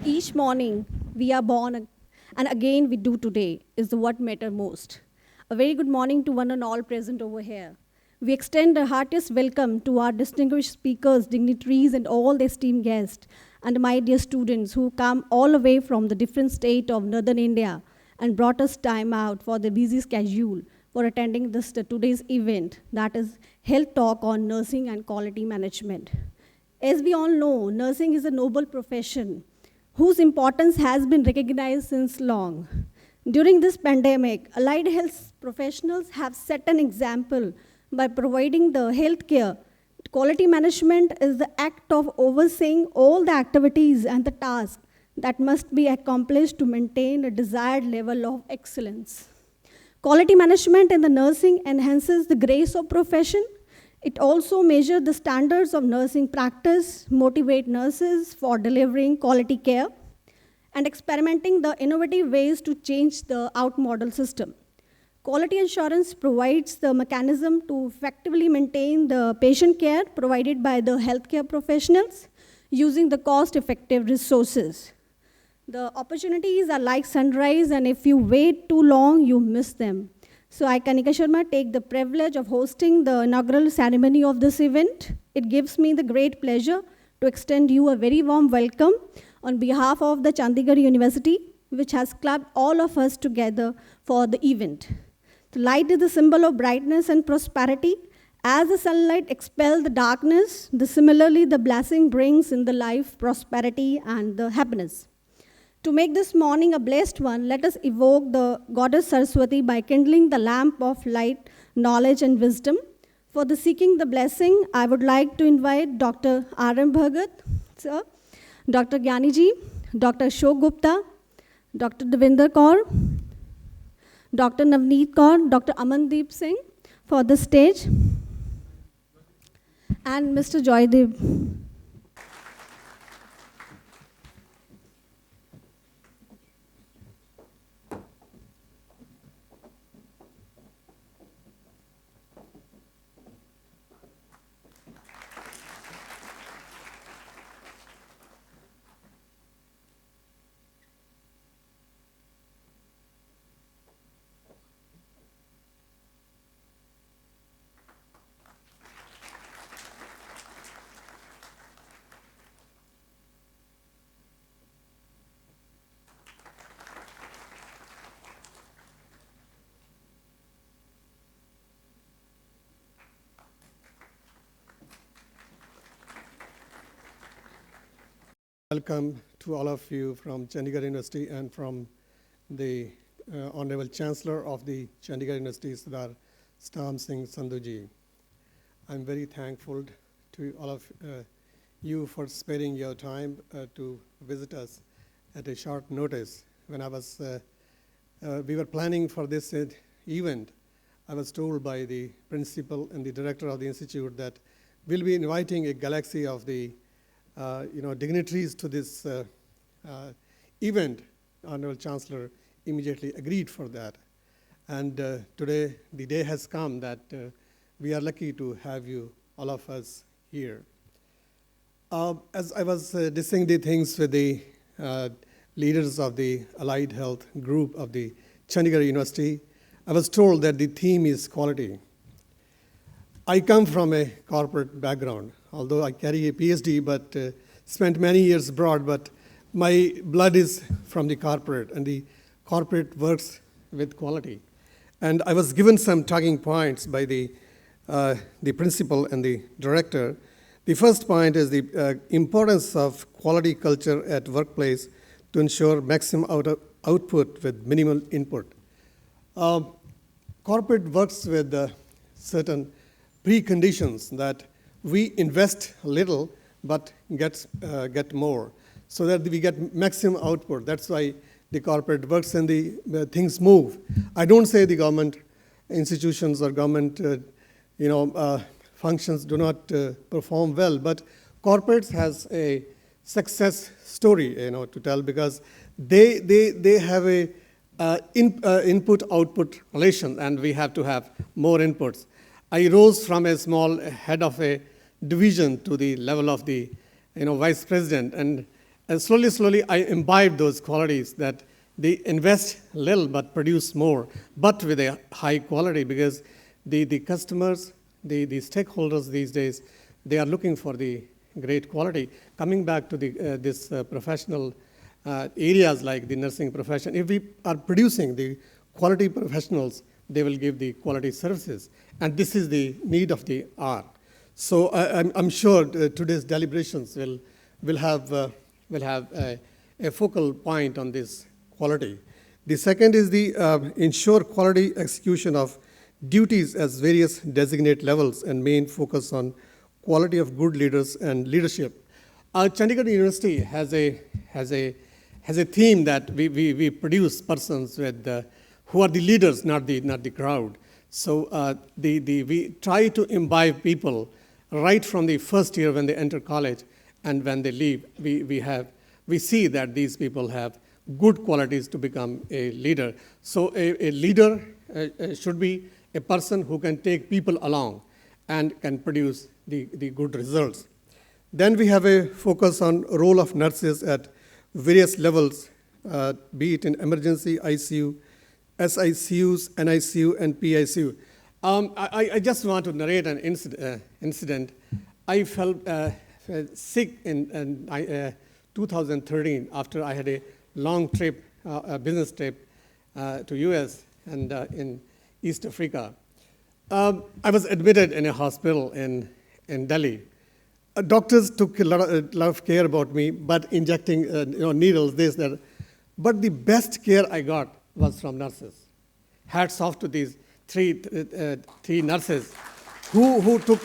Each morning we are born, and again we do today, is the what matter most. A very good morning to one and all present over here. We extend a heartiest welcome to our distinguished speakers, dignitaries, and all the esteemed guests, and my dear students who come all the way from the different state of northern India and brought us time out for the busy schedule for attending this today's event, that is Health Talk on Nursing and Quality Management. As we all know, nursing is a noble profession whose importance has been recognized since long. During this pandemic, allied health professionals have set an example by providing the health care. Quality management is the act of overseeing all the activities and the tasks that must be accomplished to maintain a desired level of excellence. Quality management in the nursing enhances the grace of profession. It also measures the standards of nursing practice, motivate nurses for delivering quality care, and experimenting the innovative ways to change the outmodel system. Quality assurance provides the mechanism to effectively maintain the patient care provided by the healthcare professionals using the cost-effective resources. The opportunities are like sunrise, and if you wait too long, you miss them. So I, Kanika Sharma, take the privilege of hosting the inaugural ceremony of this event. It gives me the great pleasure to extend you a very warm welcome on behalf of the Chandigarh University, which has clubbed all of us together for the event. The light is the symbol of brightness and prosperity. As the sunlight expels the darkness, similarly the blessing brings in the life prosperity and the happiness. To make this morning a blessed one, let us evoke the goddess Saraswati by kindling the lamp of light, knowledge, and wisdom. For the seeking the blessing, I would like to invite Dr. R.M. Bhagat, sir, Dr. Gyaniji, Dr. Ashok Gupta, Dr. Devinder Kaur, Dr. Navneet Kaur, Dr. Amandeep Singh for the stage, and Mr. Joydev. Welcome to all of you from Chandigarh University and from the Honorable Chancellor of the Chandigarh University, Sardar Stam Singh Sandhuji. I'm very thankful to all of you for sparing your time to visit us at a short notice. When we were planning for this event, I was told by the principal and the director of the institute that we'll be inviting a galaxy of the dignitaries to this event. Honorable Chancellor immediately agreed for that. And today, the day has come that we are lucky to have you, all of us, here. As I was discussing the things with the leaders of the Allied Health group of the Chandigarh University, I was told that the theme is quality. I come from a corporate background, although I carry a PhD, but spent many years abroad, but my blood is from the corporate, and the corporate works with quality. And I was given some talking points by the principal and the director. The first point is the importance of quality culture at workplace to ensure maximum output with minimal input. Corporate works with certain preconditions that we invest little but get more, so that we get maximum output. That's why the corporate works and the things move. I don't say the government institutions or government functions do not perform well, but corporates has a success story to tell, because they have a input-output relation, and we have to have more inputs. I rose from a small head of a division to the level of the vice president, and And slowly, I imbibe those qualities that they invest little but produce more, but with a high quality because the customers, the stakeholders these days, they are looking for the great quality. Coming back to this professional areas like the nursing profession, if we are producing the quality professionals, they will give the quality services. And this is the need of the hour. So I'm sure today's deliberations will have a focal point on this quality. The second is the ensure quality execution of duties as various designate levels and main focus on quality of good leaders and leadership. Chandigarh University has a theme that we produce persons with who are the leaders, not the crowd. So we try to imbibe people right from the first year when they enter college and when they leave. We see that these people have good qualities to become a leader. So a leader should be a person who can take people along and can produce the good results. Then we have a focus on role of nurses at various levels, be it in emergency, ICU, SICUs, NICU, and PICU. I just want to narrate an incident. I felt sick in 2013 after I had a long trip, a business trip to US and in East Africa. I was admitted in a hospital in Delhi. Doctors took a lot of care about me, but injecting needles, this, that. But the best care I got was from nurses. Hats off to these three nurses who took,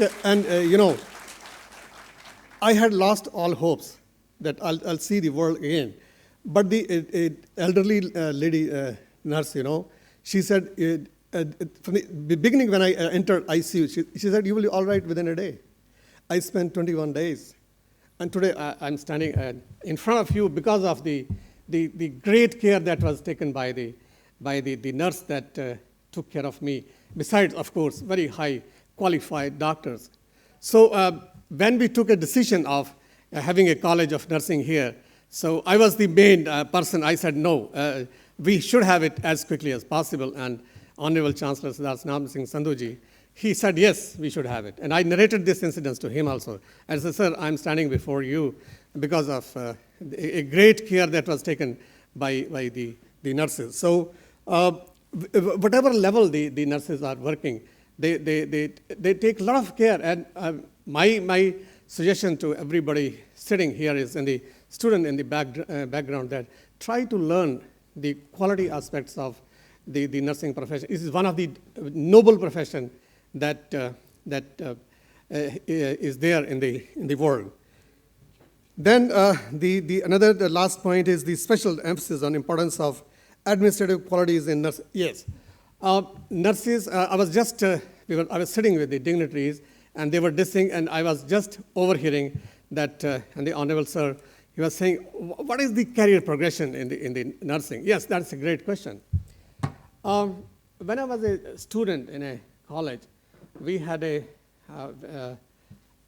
I had lost all hopes that I'll see the world again. But the elderly lady nurse, she said, from the beginning when I entered ICU, she said, you will be all right within a day. I spent 21 days. And today I'm standing in front of you because of the great care that was taken by the nurse that took care of me. Besides, of course, very high qualified doctors. So when we took a decision of having a college of nursing here, so I was the main person. I said, no, we should have it as quickly as possible. And Honorable Chancellor Siddharth Singh Sandhuji, he said, yes, we should have it. And I narrated this incident to him also. I said, sir, I'm standing before you because of a great care that was taken by the nurses. So whatever level the nurses are working, they take a lot of care. And my suggestion to everybody sitting here is, and the student in the background, that try to learn the quality aspects of the nursing profession. This is one of the noble profession that is there in the world. Then the last point is the special emphasis on importance of administrative qualities in nurses. Yes, nurses. I was sitting with the dignitaries, and they were dissing, and I was just overhearing that. And the Honorable Sir, he was saying, "What is the career progression in the nursing?" Yes, that's a great question. When I was a student in a college, we had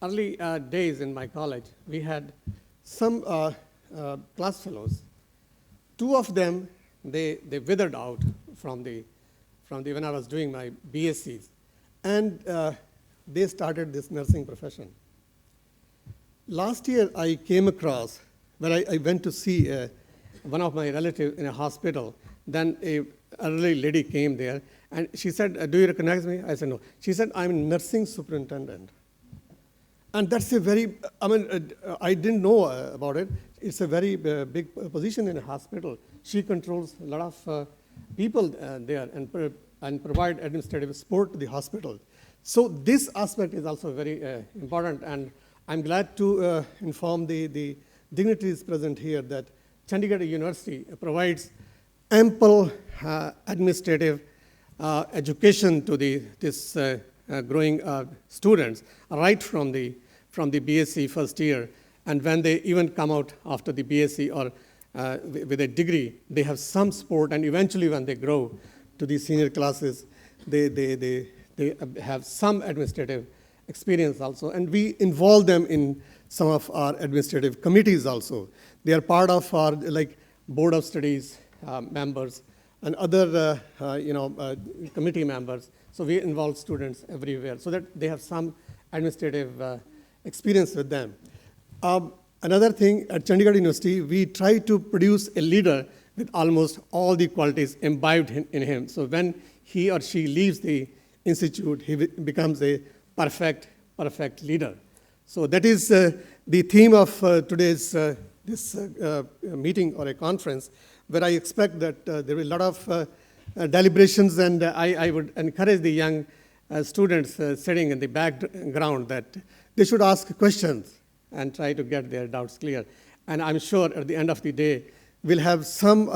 early days in my college. We had some class fellows. Two of them, they withered out from when I was doing my BScs, and they started this nursing profession. Last year, I came across, when I went to see one of my relatives in a hospital. Then a elderly lady came there, and she said, "Do you recognize me?" I said, "No." She said, "I'm a nursing superintendent." And that's a very, I didn't know about it. It's a very big position in a hospital. She controls a lot of people there and provide administrative support to the hospital. So this aspect is also very important, and I'm glad to inform the dignitaries present here that Chandigarh University provides ample administrative education to this growing students right from the BSc first year, and when they even come out after the BSc or with a degree, they have some support, and eventually when they grow to the senior classes, they have some administrative experience also, and we involve them in some of our administrative committees also. They are part of our like board of studies members and other committee members. So we involve students everywhere so that they have some administrative experience with them. Another thing, at Chandigarh University, we try to produce a leader with almost all the qualities imbibed in him. So when he or she leaves the institute, he becomes a perfect leader. So that is the theme of today's this meeting or a conference, where I expect that there will be a lot of deliberations, and I would encourage the young students sitting in the background that they should ask questions and try to get their doubts clear. And I'm sure at the end of the day, we'll have some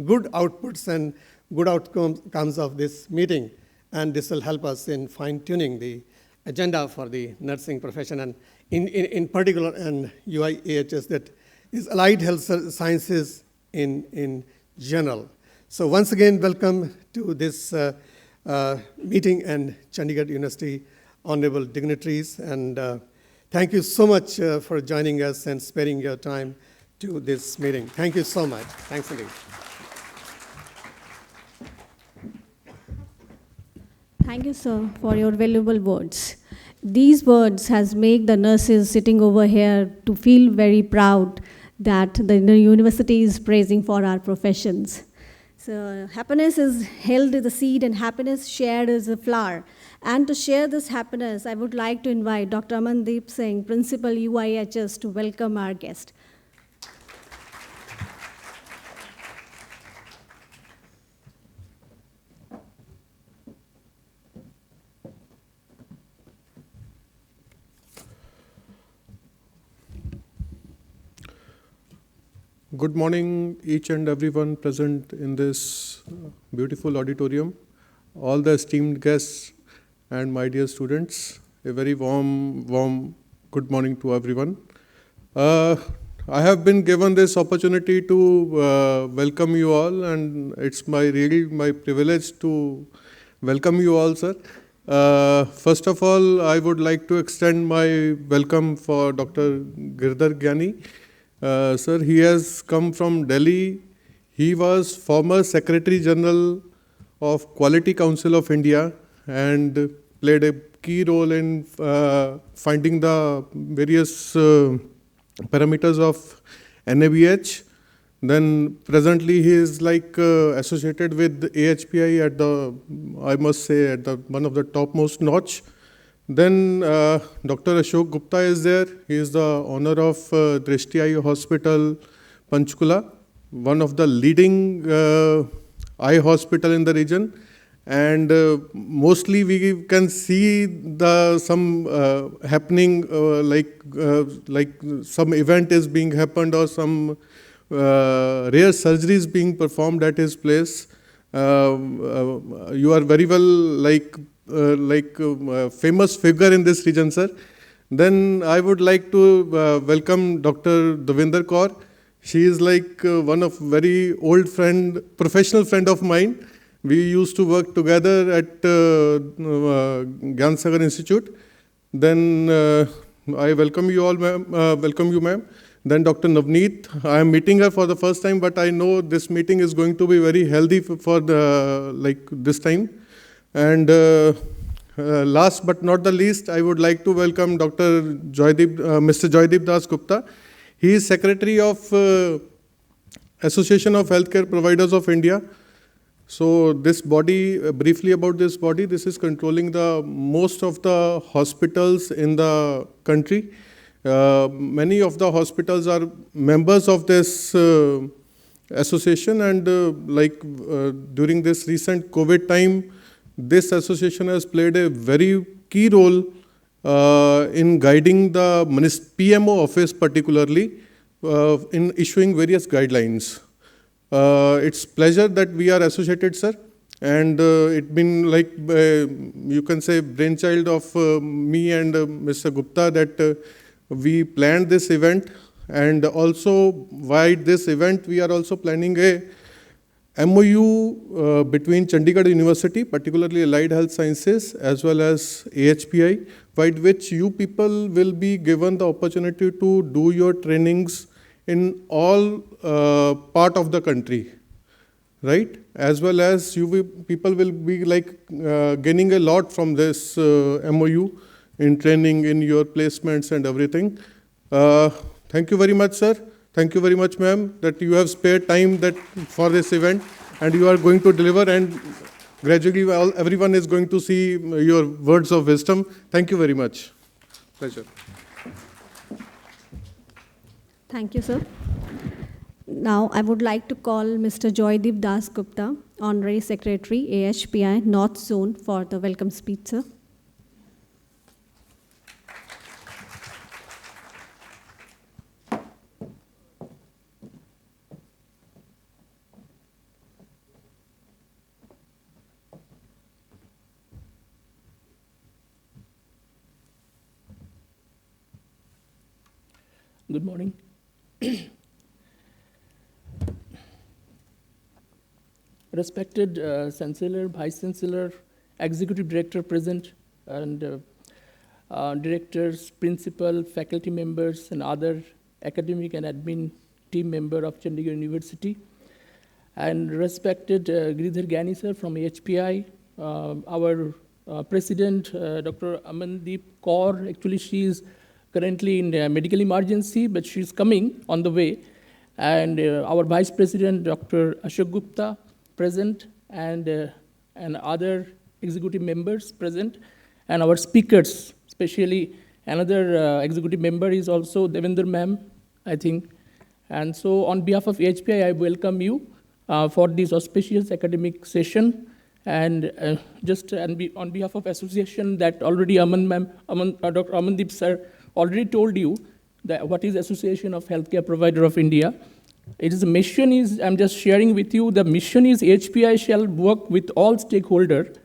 good outputs and good outcomes of this meeting, and this will help us in fine-tuning the agenda for the nursing profession, and in particular, and UIAHS, that is allied health sciences in general. So once again, welcome to this meeting and Chandigarh University honorable dignitaries, and thank you so much for joining us and sparing your time to this meeting. Thank you so much. Thanks indeed. Thank you, sir, for your valuable words. These words has made the nurses sitting over here to feel very proud that the university is praising for our professions. So happiness is held as a seed and happiness shared as a flower. And to share this happiness, I would like to invite Dr. Amandeep Singh, Principal UIHS, to welcome our guest. Good morning, each and everyone present in this beautiful auditorium, all the esteemed guests and my dear students. A very warm good morning to everyone. I have been given this opportunity to welcome you all, and it's my privilege to welcome you all, sir. First of all, I would like to extend my welcome for Dr. Girdhar Gyani. Sir, he has come from Delhi. He was former Secretary General of Quality Council of India and played a key role in finding the various parameters of NABH. Then presently he is associated with AHPI at the, I must say, at the one of the topmost notch. Then Dr. Ashok Gupta is there. He is the owner of Drishti Eye Hospital, Panchkula, one of the leading eye hospital in the region. And mostly we can see some happening, like some event is being happened or some rare surgeries being performed at his place. You are very well famous figure in this region, sir. Then I would like to welcome Dr. Devinder Kaur. She is one of very old friend, professional friend of mine. We used to work together at Gyan Sagar Institute. Then I welcome you all, ma'am. Welcome you, ma'am. Then Dr. Navneet. I am meeting her for the first time, but I know this meeting is going to be very healthy for this time. And last but not the least, I would like to welcome Mr. Joydeep Das Gupta. He is Secretary of Association of Healthcare Providers of India. So this body, briefly about this body, this is controlling the most of the hospitals in the country. Many of the hospitals are members of this association, and during this recent COVID time, this association has played a very key role in guiding the PMO office particularly in issuing various guidelines. It's pleasure that we are associated, sir, and it's been you can say brainchild of me and Mr. Gupta that we planned this event, and also via this event we are also planning a MOU between Chandigarh University, particularly Allied Health Sciences, as well as AHPI, by which you people will be given the opportunity to do your trainings in all part of the country, right? As well as people will be gaining a lot from this MOU in training, in your placements and everything. Thank you very much, sir. Thank you very much, ma'am, that you have spared time for this event, and you are going to deliver, and gradually everyone is going to see your words of wisdom. Thank you very much. Pleasure. Thank you, sir. Now, I would like to call Mr. Joydeep Das Gupta, Honorary Secretary, AHPI North Zone, for the welcome speech, sir. Good morning. Respected Chancellor, Vice Chancellor, Executive Director present, and directors, principal, faculty members, and other academic and admin team member of Chandigarh University, and respected Giridhar Gyani sir from AHPI, our President, Dr. Amandeep Kaur. Actually, she is currently in medical emergency, but she's coming on the way. And our Vice President, Dr. Ashok Gupta, present, and other executive members present, and our speakers, especially another executive member is also Devendra ma'am, I think. And so on behalf of AHPI, I welcome you for this auspicious academic session. And on behalf of association that already Dr. Amandeep sir already told you that what is Association of Healthcare Provider of India. It is the mission is, I'm just sharing with you, the mission is AHPI shall work with all stakeholders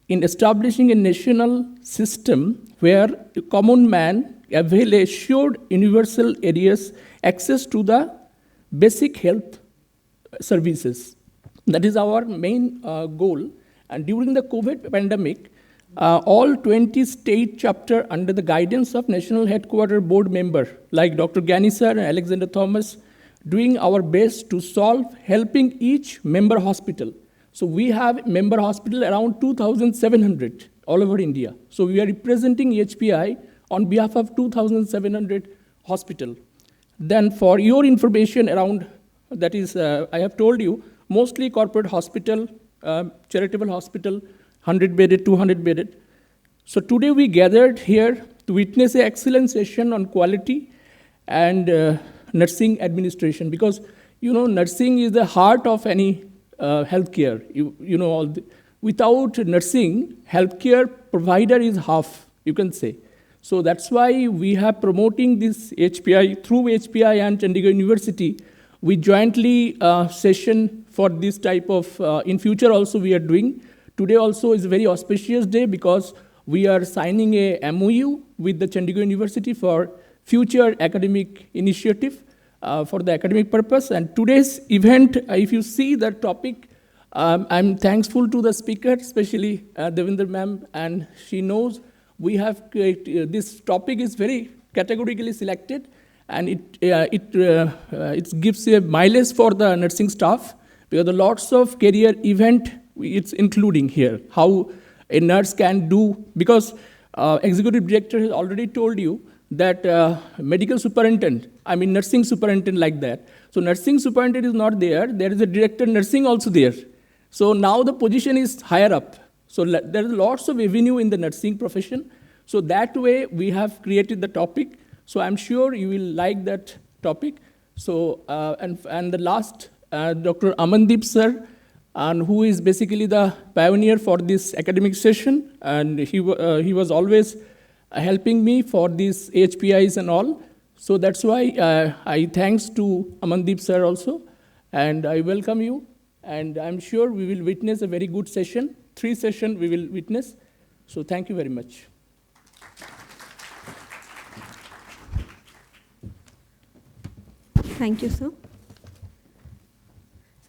in establishing a national system where the common man avail assured universal areas access to the basic health services. That is our main goal. And during the COVID pandemic, all 20 state chapters under the guidance of National Headquarter Board member like Dr. Gyani sir and Alexander Thomas, doing our best to solve, helping each member hospital. So we have member hospital around 2,700 all over India. So we are representing AHPI on behalf of 2,700 hospital. Then for your information around, that is, I have told you, mostly corporate hospital, charitable hospital, 100-bedded, 200-bedded. So today we gathered here to witness an excellent session on quality and nursing administration, because nursing is the heart of any healthcare. Without nursing, healthcare provider is half, you can say. So that's why we have promoting this HPI through HPI and Chandigarh University. We jointly session for this type of, in future also we are doing. Today also is a very auspicious day because we are signing a MOU with the Chandigarh University for future academic initiative for the academic purpose. And today's event, if you see the topic, I'm thankful to the speaker, especially Devendra ma'am, and she knows we have created, this topic is very categorically selected, and it gives a mileage for the nursing staff, because there are lots of career event it's including here, how a nurse can do, because executive director has already told you that medical superintendent, nursing superintendent like that. So nursing superintendent is not there. There is a director nursing also there. So now the position is higher up. So there is lots of avenue in the nursing profession. So that way we have created the topic. So I'm sure you will like that topic. So and the last, Dr. Amandeep sir, and who is basically the pioneer for this academic session, and he was always helping me for these HPIs and all. So that's why I thanks to Amandeep sir also, and I welcome you, and I'm sure we will witness a very good session. 3 sessions we will witness. So thank you very much. Thank you, sir.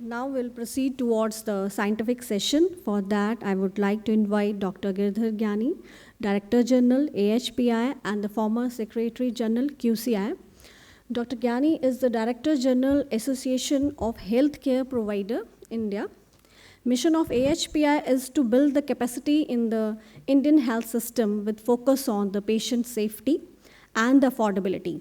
Now we'll proceed towards the scientific session. For that, I would like to invite Dr. Girdhar Gyani, Director General, AHPI, and the former Secretary General, QCI. Dr. Gyani is the Director General, Association of Healthcare Provider, India. Mission of AHPI is to build the capacity in the Indian health system with focus on the patient safety and the affordability.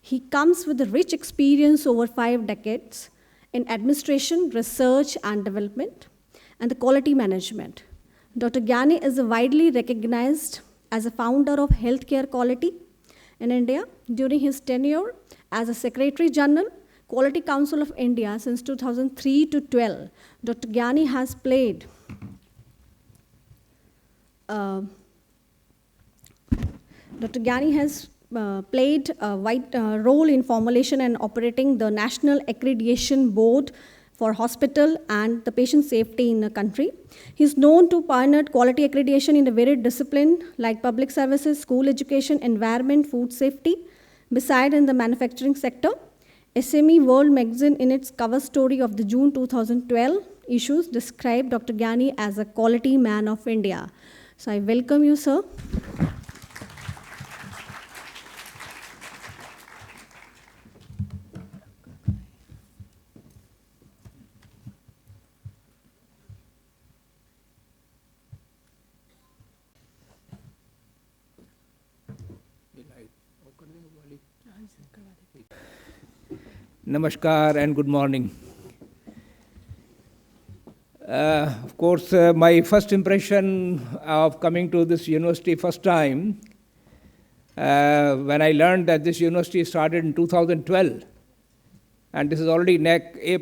He comes with a rich experience over 5 decades in administration, research and development, and the quality management. Dr. Gyani is widely recognized as a founder of healthcare quality in India. During his tenure as a Secretary General, Quality Council of India since 2003 to 12, Dr. Gyani has played played a vital role in formulation and operating the National Accreditation Board for hospital and the patient safety in the country. He's known to pioneer quality accreditation in a varied discipline like public services, school education, environment, food safety, beside in the manufacturing sector. SME World magazine in its cover story of the June 2012 issues described Dr. Gyani as a quality man of India. So I welcome you, sir. Namaskar and good morning. Of course, my first impression of coming to this university first time, when I learned that this university started in 2012, and this is already NAC A+.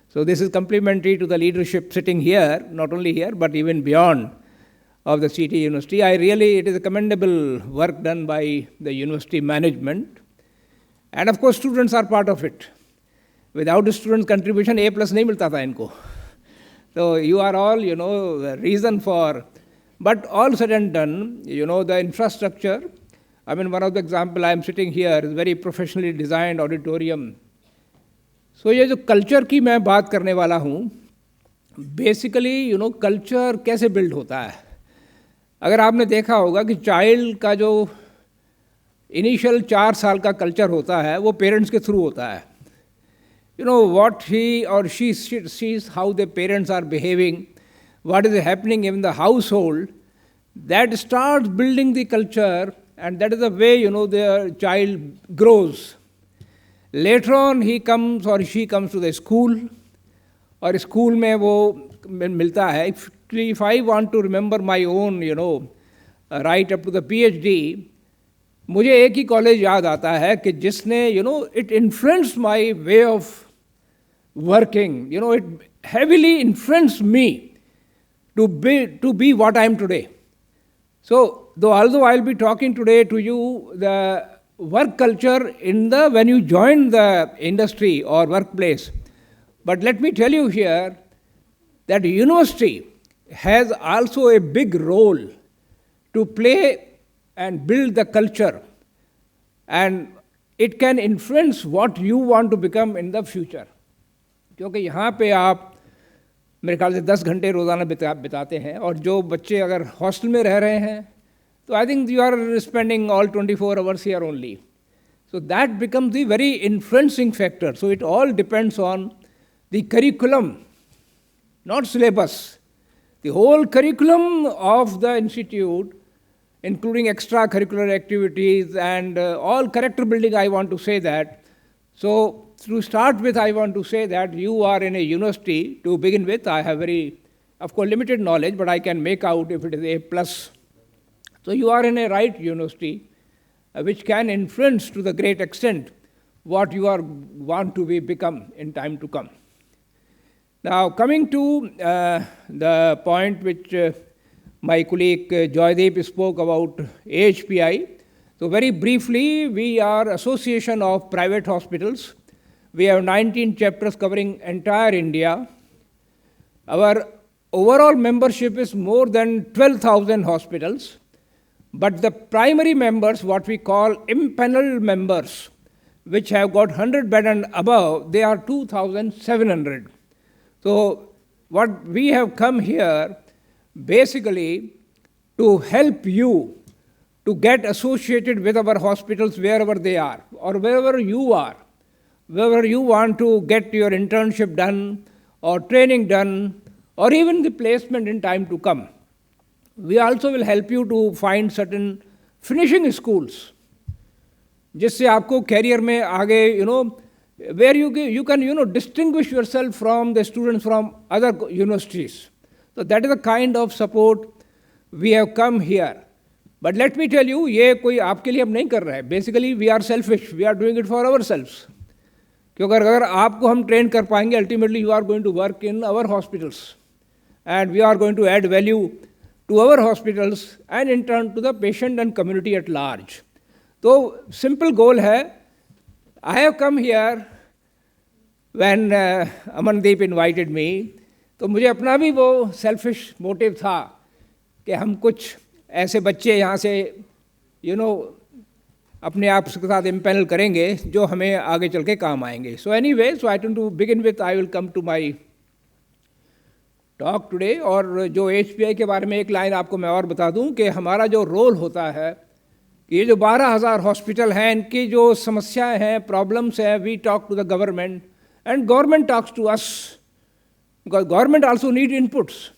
So this is complementary to the leadership sitting here, not only here, but even beyond of the CT University. It is a commendable work done by the university management. And of course, students are part of it. Without the students' contribution, A+ nahi milta tha inko. So you are all, the reason for, but all said and done, the infrastructure. One of the example, I am sitting here, is very professionally designed auditorium. So ये जो culture की मैं बात करने वाला हूँ, basically, culture कैसे build होता है? अगर आपने देखा होगा कि child का जो इनिशियल 4 साल का कल्चर होता है वो पेरेंट्स के थ्रू होता है. What he or she sees, how the parents are behaving, what is happening in the household, that starts building the culture, and that is the way the child grows. Later on he comes or she comes to the school, और school में वो मिलता है. If I want to remember my own, right up to the PhD, मुझे एक ही college याद आता है कि जिसने it influenced my way of working, it heavily influenced me to be what I am today. So although I'll be talking today to you the work culture when you join the industry or workplace, but let me tell you here that university has also a big role to play and build the culture, and it can influence what you want to become in the future. क्योंकि यहाँ पे आप मेरे ख्याल से 10 घंटे रोज़ाना बिताते हैं, और जो बच्चे अगर हॉस्टल में रह रहे हैं तो I think you are spending all 24 hours here only. So that becomes the very influencing factor. So it all depends on the curriculum, not syllabus. The whole curriculum of the institute, including extracurricular activities and all character building, I want to say that. So to start with, I want to say that you are in a university, to begin with. I have very, of course, limited knowledge, but I can make out if it is A+. So you are in a right university, which can influence to the great extent what you want to become in time to come. Now, coming to the point which my colleague Joydeep spoke about AHPI. So very briefly, we are Association of Private Hospitals. We have 19 chapters covering entire India. Our overall membership is more than 12,000 hospitals. But the primary members, what we call impaneled members, which have got 100 bed and above, they are 2,700. So what we have come here basically to help you to get associated with our hospitals wherever they are, or wherever you are, wherever you want to get your internship done, or training done, or even the placement in time to come. We also will help you to find certain finishing schools, जिससे आपको career में आगे, where you can, distinguish yourself from the students from other universities. So that is the kind of support we have come here. But let me tell you, ये कोई आपके लिए हम नहीं कर रहे हैं. Basically, we are selfish. We are doing it for ourselves. क्योंकि अगर आपको हम train कर पाएंगे, ultimately you are going to work in our hospitals. And we are going to add value to our hospitals and in turn to the patient and community at large. So, simple goal है, I have come here when Amandeep invited me, तो मुझे अपना भी वो selfish motive था कि हम कुछ ऐसे बच्चे यहाँ से अपने आप के साथ इम्पैनल करेंगे जो हमें आगे चल के काम आएंगे. So anyway, so I want to begin with, I will come to my talk today. और जो HPI के बारे में एक लाइन आपको मैं और बता दूं कि हमारा जो रोल होता है कि ये जो 12,000 हॉस्पिटल हैं, इनकी जो समस्याएं हैं, प्रॉब्लम्स हैं, we talk to the government and government talks to us, because government also need inputs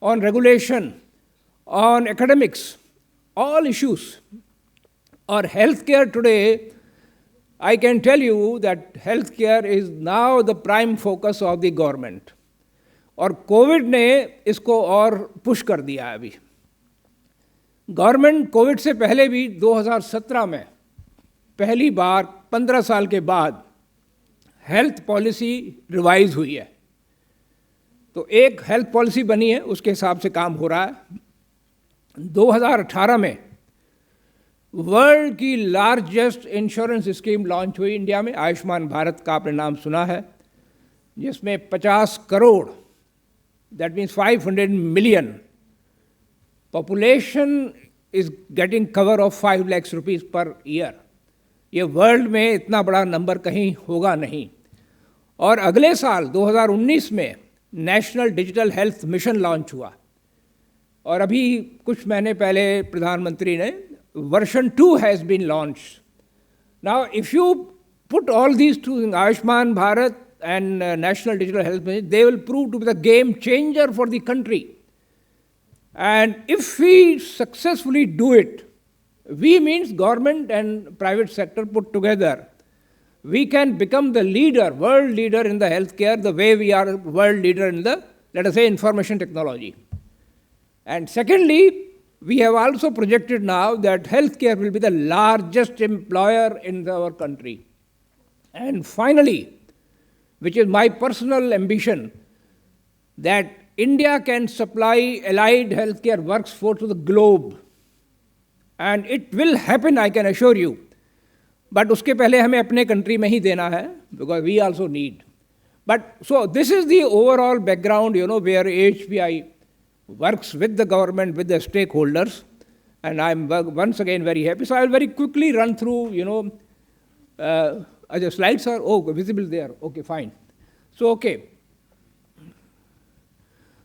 on regulation, on academics, all issues. Or healthcare today, I can tell you that healthcare is now the prime focus of the government. और Covid ने इसको और push कर दिया है. अभी government Covid से पहले भी 2017 में पहली बार 15 साल के बाद हेल्थ पॉलिसी रिवाइज हुई है. तो एक हेल्थ पॉलिसी बनी है, उसके हिसाब से काम हो रहा है. 2018 में वर्ल्ड की लार्जेस्ट इंश्योरेंस स्कीम लॉन्च हुई इंडिया में, आयुष्मान भारत का आपने नाम सुना है, जिसमें 50 crore, that means 500 million population is getting cover of 5 lakh rupees per year. ये वर्ल्ड में इतना बड़ा नंबर कहीं होगा नहीं. और अगले साल 2019 में national digital health mission launch हुआ. और अभी कुछ महीने पहले प्रधानमंत्री ने version 2 has been launch. Now if you put all these two, Ayushman Bharat and National Digital Health Mission, they will prove to be the game changer for the country. And if we successfully do it, we means government and private sector put together, we can become the leader, world leader in the healthcare, the way we are world leader in the, let us say, information technology. And secondly, we have also projected now that healthcare will be the largest employer in our country. And finally, which is my personal ambition, that India can supply allied healthcare workforce to the globe. And it will happen, I can assure you. But उसके पहले हमें अपने country में ही देना है, because we also need. But so this is the overall background, where HPI works with the government, with the stakeholders. And I'm once again very happy. So I will very quickly run through, the slides are visible there. Okay, fine. So, okay.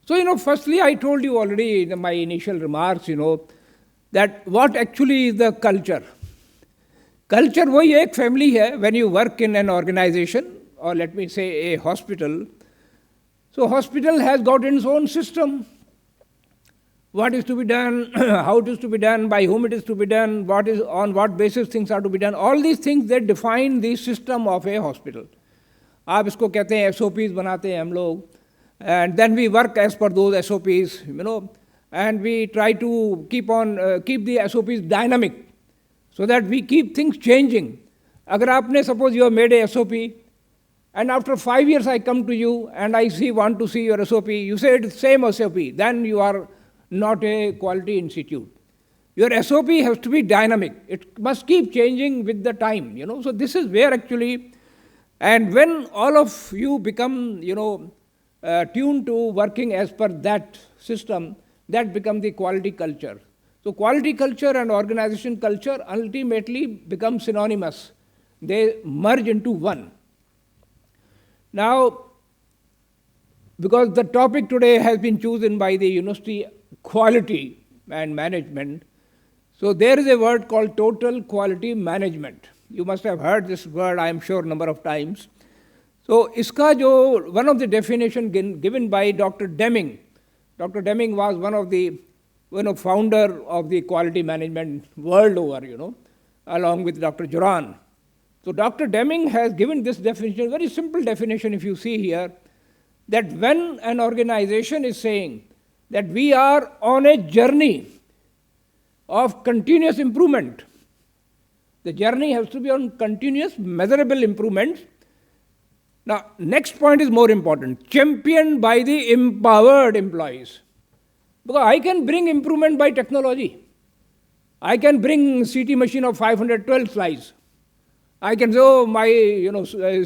So, firstly, I told you already in my initial remarks, that what actually is the culture. Culture वही एक family है. When you work in an organization, or let me say a hospital, so hospital has got its own system. What is to be done, how it is to be done, by whom it is to be done, on what basis things are to be done. All these things, they define the system of a hospital. आप इसको कहते हैं SOPs बनाते हैं हम लोग, and then we work as per those SOPs, and we try to keep the SOPs dynamic, so that we keep things changing. अगर आपने suppose you have made a SOP, and after 5 years I come to you and I want to see your SOP, you say it's same SOP, then you are not a quality institute. Your SOP has to be dynamic. It must keep changing with the time, So this is where actually, and when all of you become, tuned to working as per that system, that becomes the quality culture. So quality culture and organization culture ultimately become synonymous. they merge into one. Now, because the topic today has been chosen by the university, quality and management, so there is a word called total quality management. You must have heard this word, I am sure, number of times. So, iska jo, one of the definition given by Dr. Deming. Dr. Deming was one of the founder of the quality management world over, along with Dr. Juran. So, Dr. Deming has given this definition, very simple definition if you see here, that when an organization is saying that we are on a journey of continuous improvement, the journey has to be on continuous measurable improvements. Now, next point is more important, championed by the empowered employees. Because I can bring improvement by technology. I can bring CT machine of 512 slides. I can say, oh, my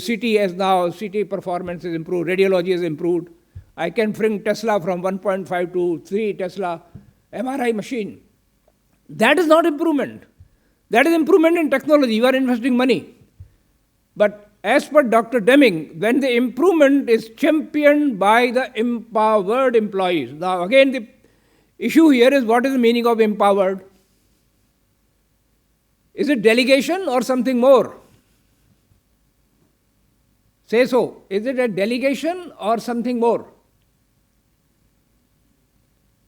CT has now, CT performance is improved, radiology is improved. I can bring Tesla from 1.5 to 3 Tesla MRI machine. That is not improvement. That is improvement in technology. You are investing money. But as per Dr. Deming, when the improvement is championed by the empowered employees. Now, again, the issue here is what is the meaning of empowered? Is it delegation or something more? Say so. Is it a delegation or something more?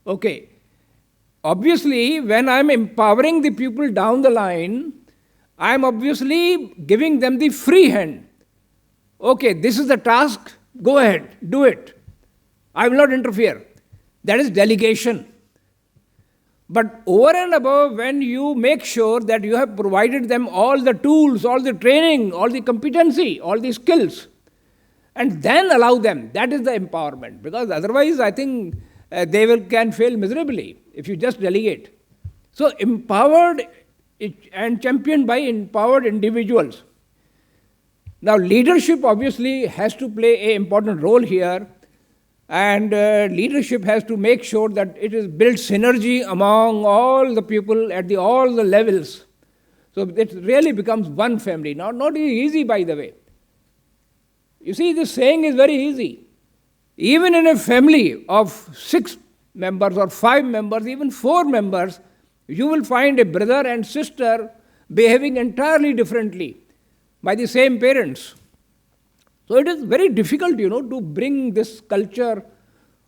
Okay. Obviously, when I am empowering the people down the line, I am obviously giving them the free hand. Okay, this is the task, go ahead, do it. I will not interfere. That is delegation. But over and above, when you make sure that you have provided them all the tools, all the training, all the competency, all the skills, and then allow them, that is the empowerment. Because otherwise, I think they can fail miserably if you just delegate. So, empowered and championed by empowered individuals. Now, leadership obviously has to play an important role here. And leadership has to make sure that it is built synergy among all the people at all the levels. So it really becomes one family. Now, not easy, by the way. You see, this saying is very easy. Even in a family of 6 members or 5 members, even 4 members, you will find a brother and sister behaving entirely differently by the same parents. So it is very difficult, to bring this culture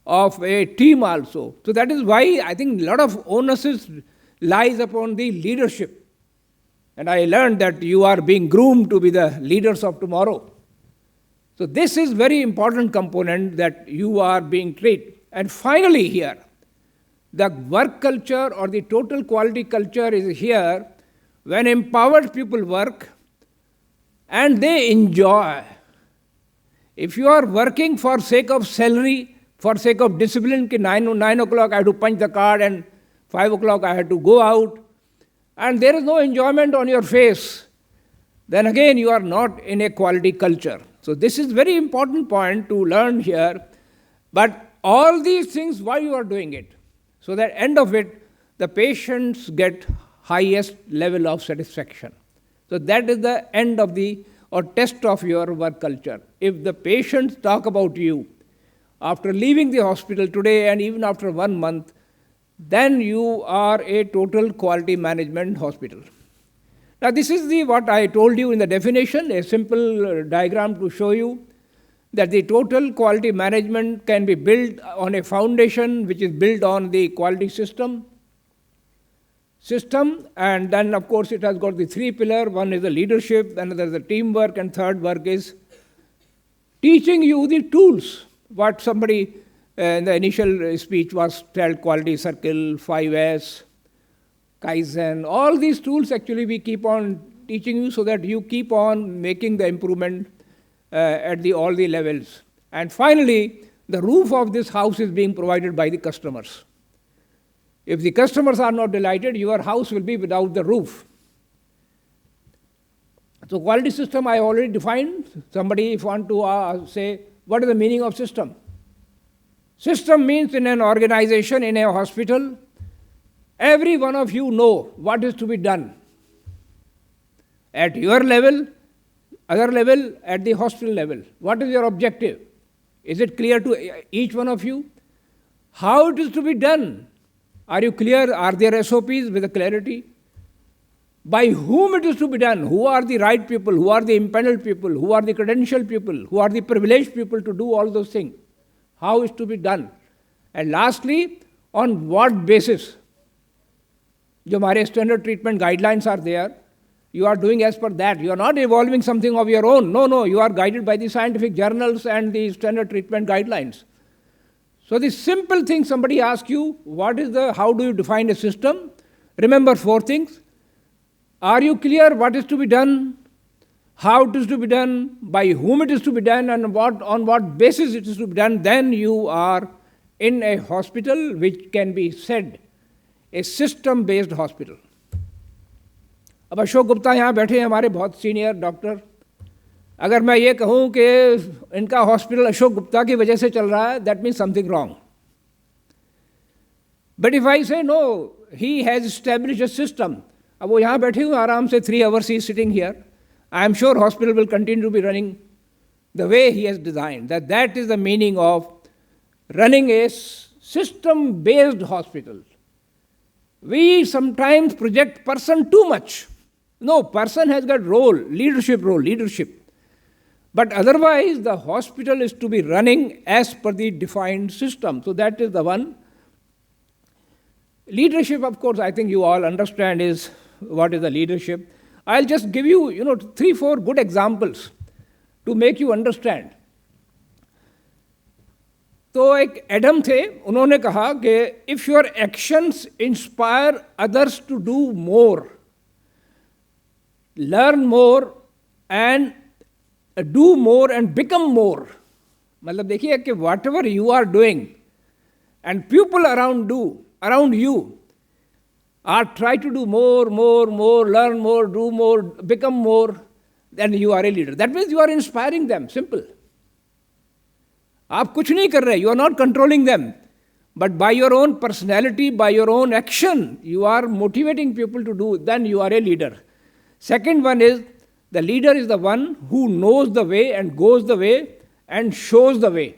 of a team also. So that is why I think a lot of onus lies upon the leadership. And I learned that you are being groomed to be the leaders of tomorrow. So this is very important component that you are being trained. And finally here, the work culture or the total quality culture is here when empowered people work and they enjoy. If you are working for sake of salary, for sake of discipline, 9 o'clock I have to punch the card and 5 o'clock I have to go out, and there is no enjoyment on your face, then again you are not in a quality culture. So this is very important point to learn here. But all these things, why you are doing it? So that end of it, the patients get highest level of satisfaction. So that is the end of the test of your work culture. If the patients talk about you after leaving the hospital today and even after 1 month, then you are a total quality management hospital. Now this is what I told you in the definition, a simple diagram to show you that the total quality management can be built on a foundation which is built on the quality system, and then of course it has got the 3 pillars. One is the leadership, another is the teamwork, and third work is teaching you the tools. What somebody in the initial speech was told, quality circle, 5S, Kaizen, all these tools actually we keep on teaching you so that you keep on making the improvement at all the levels. And finally, the roof of this house is being provided by the customers. If the customers are not delighted, your house will be without the roof. So quality system I already defined. Somebody if want to say, what is the meaning of system? System means in an organization, in a hospital, every one of you know what is to be done at your level other level, at the hospital level. What is your objective? Is it clear to each one of you? How it is to be done? Are you clear? Are there SOPs with a clarity? By whom it is to be done? Who are the right people? Who are the impaneled people? Who are the credentialed people? Who are the privileged people to do all those things? How is to be done? And lastly, on what basis? जो हमारे standard treatment guidelines are there, you are doing as per that. You are not evolving something of your own. No, you are guided by the scientific journals and the standard treatment guidelines. So the simple thing somebody asks you, how do you define a system? Remember 4 things. Are you clear what is to be done? How it is to be done? By whom it is to be done? And on what basis it is to be done? Then you are in a hospital which can be said a system-based hospital. अब अशोक गुप्ता यहाँ बैठे हैं हमारे बहुत senior doctor. अगर मैं ये कहूँ कि इनका हॉस्पिटल अशोक गुप्ता की वजह से चल रहा है, that means something wrong. But if I say no, he has established a system. अब वो यहाँ बैठे हुए आराम से 3 hours he sitting here. I am sure hospital will continue to be running the way he has designed. That is the meaning of running a system based hospital. We sometimes project person too much. No, person has got leadership. But otherwise, the hospital is to be running as per the defined system. So that is the one. Leadership, of course, I think you all understand is what is the leadership. I'll just give you, 3-4 good examples to make you understand. तो एक Adam थे, उन्होंने कहा कि if your actions inspire others to do more, learn more and do more and become more. मतलब देखिए कि whatever you are doing and people around you are try to do more, learn more, do more, become more, then you are a leader. That means you are inspiring them. Simple. आप कुछ नहीं कर रहे, you are not controlling them, but by your own personality, bye your own action, you are motivating people to do, then you are a leader. Second one is the leader is the one who knows the way and goes the way and shows the way.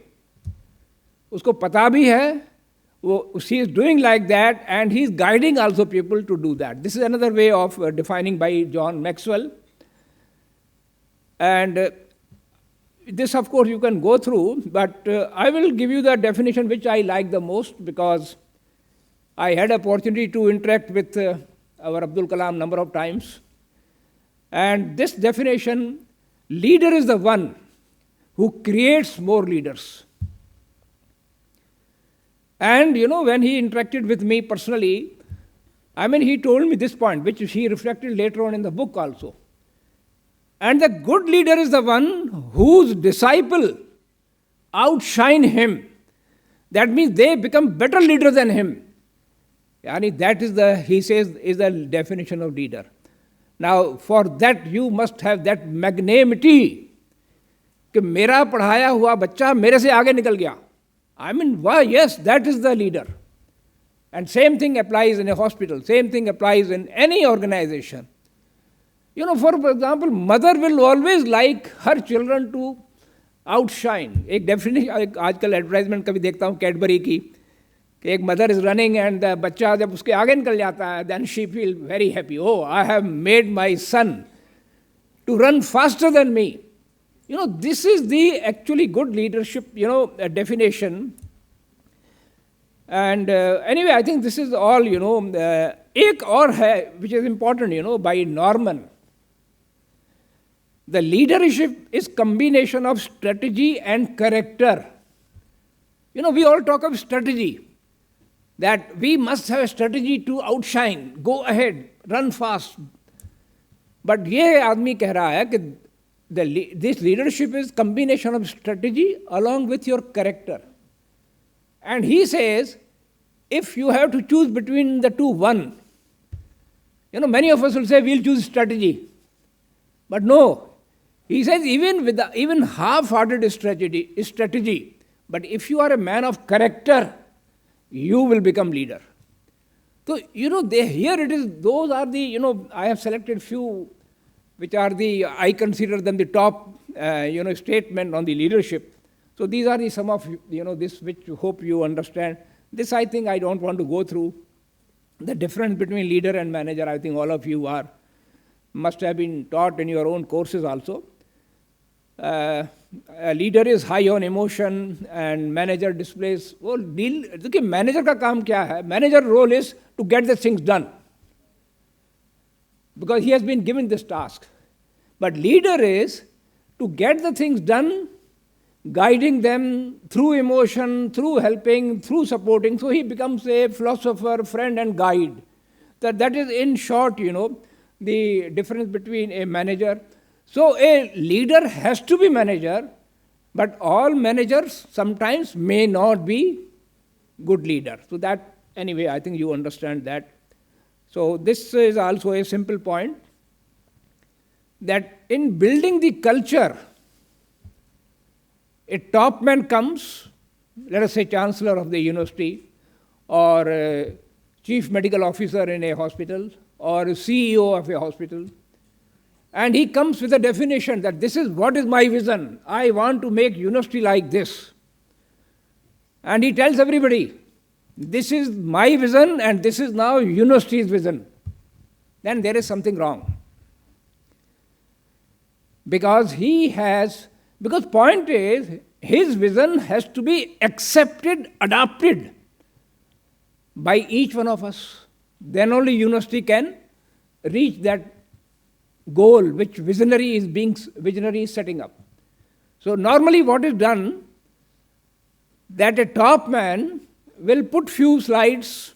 उसको पता भी है, वो he is doing like that and he is guiding also people to do that. This is another way of defining by John Maxwell. And this, of course, you can go through, but I will give you the definition which I like the most, because I had opportunity to interact with our Abdul Kalam number of times. And this definition, leader is the one who creates more leaders. And when he interacted with me personally, he told me this point, which he reflected later on in the book also. And the good leader is the one whose disciple outshine him. That means they become better leaders than him. That is he says, is the definition of leader. Now, for that you must have that magnanimity कि मेरा पढ़ाया हुआ बच्चा मेरे से आगे निकल गया. Yes, that is the leader. And same thing applies in a hospital. Same thing applies in any organization. For example, mother will always like her children to outshine. एक डेफिनेशन आजकल एडवर्टाइजमेंट कभी देखता हूँ कैडबरी की, कि एक mother is running and बच्चा जब उसके आगे निकल जाता है, then she feel very happy. Oh, I have made my son to run faster than me. This is the actually good leadership, definition. And anyway, I think this is all, एक और है, which is important, by Norman. The leadership is combination of strategy and character. We all talk of strategy, that we must have a strategy to outshine, go ahead, run fast. But ये आदमी कह रहा है कि this leadership is combination of strategy along with your character. And he says, if you have to choose between the two, one, many of us will say we'll choose strategy. But no, he says even half-hearted strategy, but if you are a man of character, you will become leader. So, here it is, those are the, I have selected few which are I consider them the top, statement on the leadership. So these are some of, this which hope you understand. This I think I don't want to go through. The difference between leader and manager, I think all of you must have been taught in your own courses also. A leader is high on emotion and manager displays, देखिए manager का काम क्या है? Manager role is to get the things done, because he has been given this task. But leader is to get the things done, guiding them through emotion, through helping, through supporting. So he becomes a philosopher, friend and guide. That is in short, the difference between a manager. So a leader has to be manager, but all managers sometimes may not be good leader. So that, anyway, I think you understand that. So this is also a simple point, that in building the culture, a top man comes, let us say chancellor of the university, or a chief medical officer in a hospital, or a CEO of a hospital, and he comes with a definition that this is what is my vision. I want to make university like this. And he tells everybody, this is my vision and this is now university's vision. Then there is something wrong. Because point is, his vision has to be accepted, adopted by each one of us. Then only university can reach that goal which visionary is setting up. So normally what is done, that a top man will put few slides,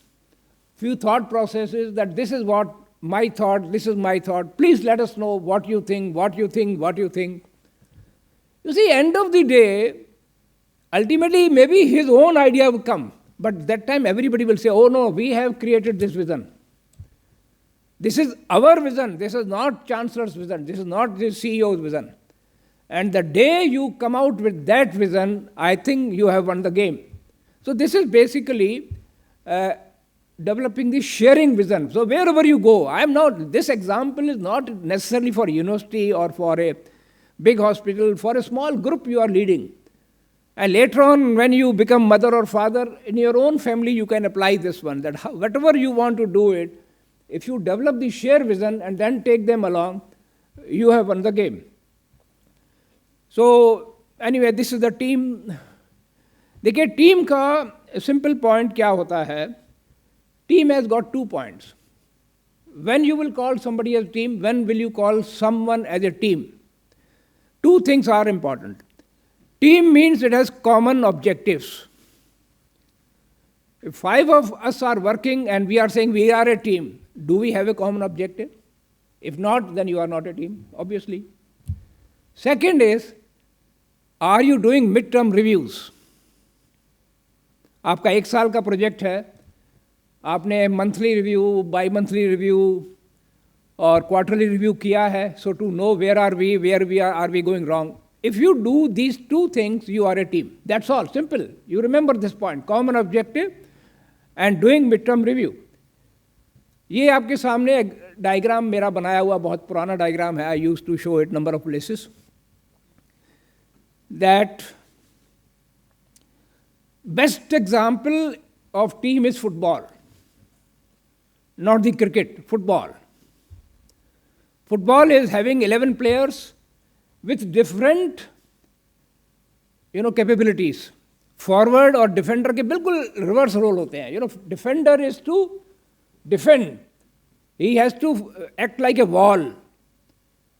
few thought processes, that this is what my thought, this is my thought, please let us know what you think, what you think, what you think. You see, end of the day, ultimately maybe his own idea will come, but that time everybody will say, oh no, we have created this vision. This is our vision, this is not Chancellor's vision, this is not the CEO's vision. And the day you come out with that vision, I think you have won the game. So this is basically developing the sharing vision. So wherever you go, this example is not necessarily for university or for a big hospital, for a small group you are leading. And later on, when you become mother or father, in your own family you can apply this one, that whatever you want to do it, if you develop the share vision and then take them along, you have won the game. So anyway, this is the team. देखिए team का simple point क्या होता है? Team has got 2 points. When you will call somebody as a team, when will you call someone as a team? 2 things are important. Team means it has common objectives. If 5 of us are working and we are saying we are a team, do we have a common objective? If not, then you are not a team, obviously. Second is, are you doing mid-term reviews? आपका 1 साल का project है, आपने monthly review, by monthly review और quarterly review किया है, so to know where are we going wrong. If you do these 2 things, you are a team. That's all, simple. You remember this point, common objective and doing mid-term review. ये आपके सामने एक diagram मेरा बनाया हुआ बहुत पुराना diagram है. I used to show it number of places. That best example of team is football, not the cricket, football. Football is having 11 players with different, capabilities. Forward और defender के बिल्कुल reverse role होते हैं. Defender is to defend. He has to act like a wall.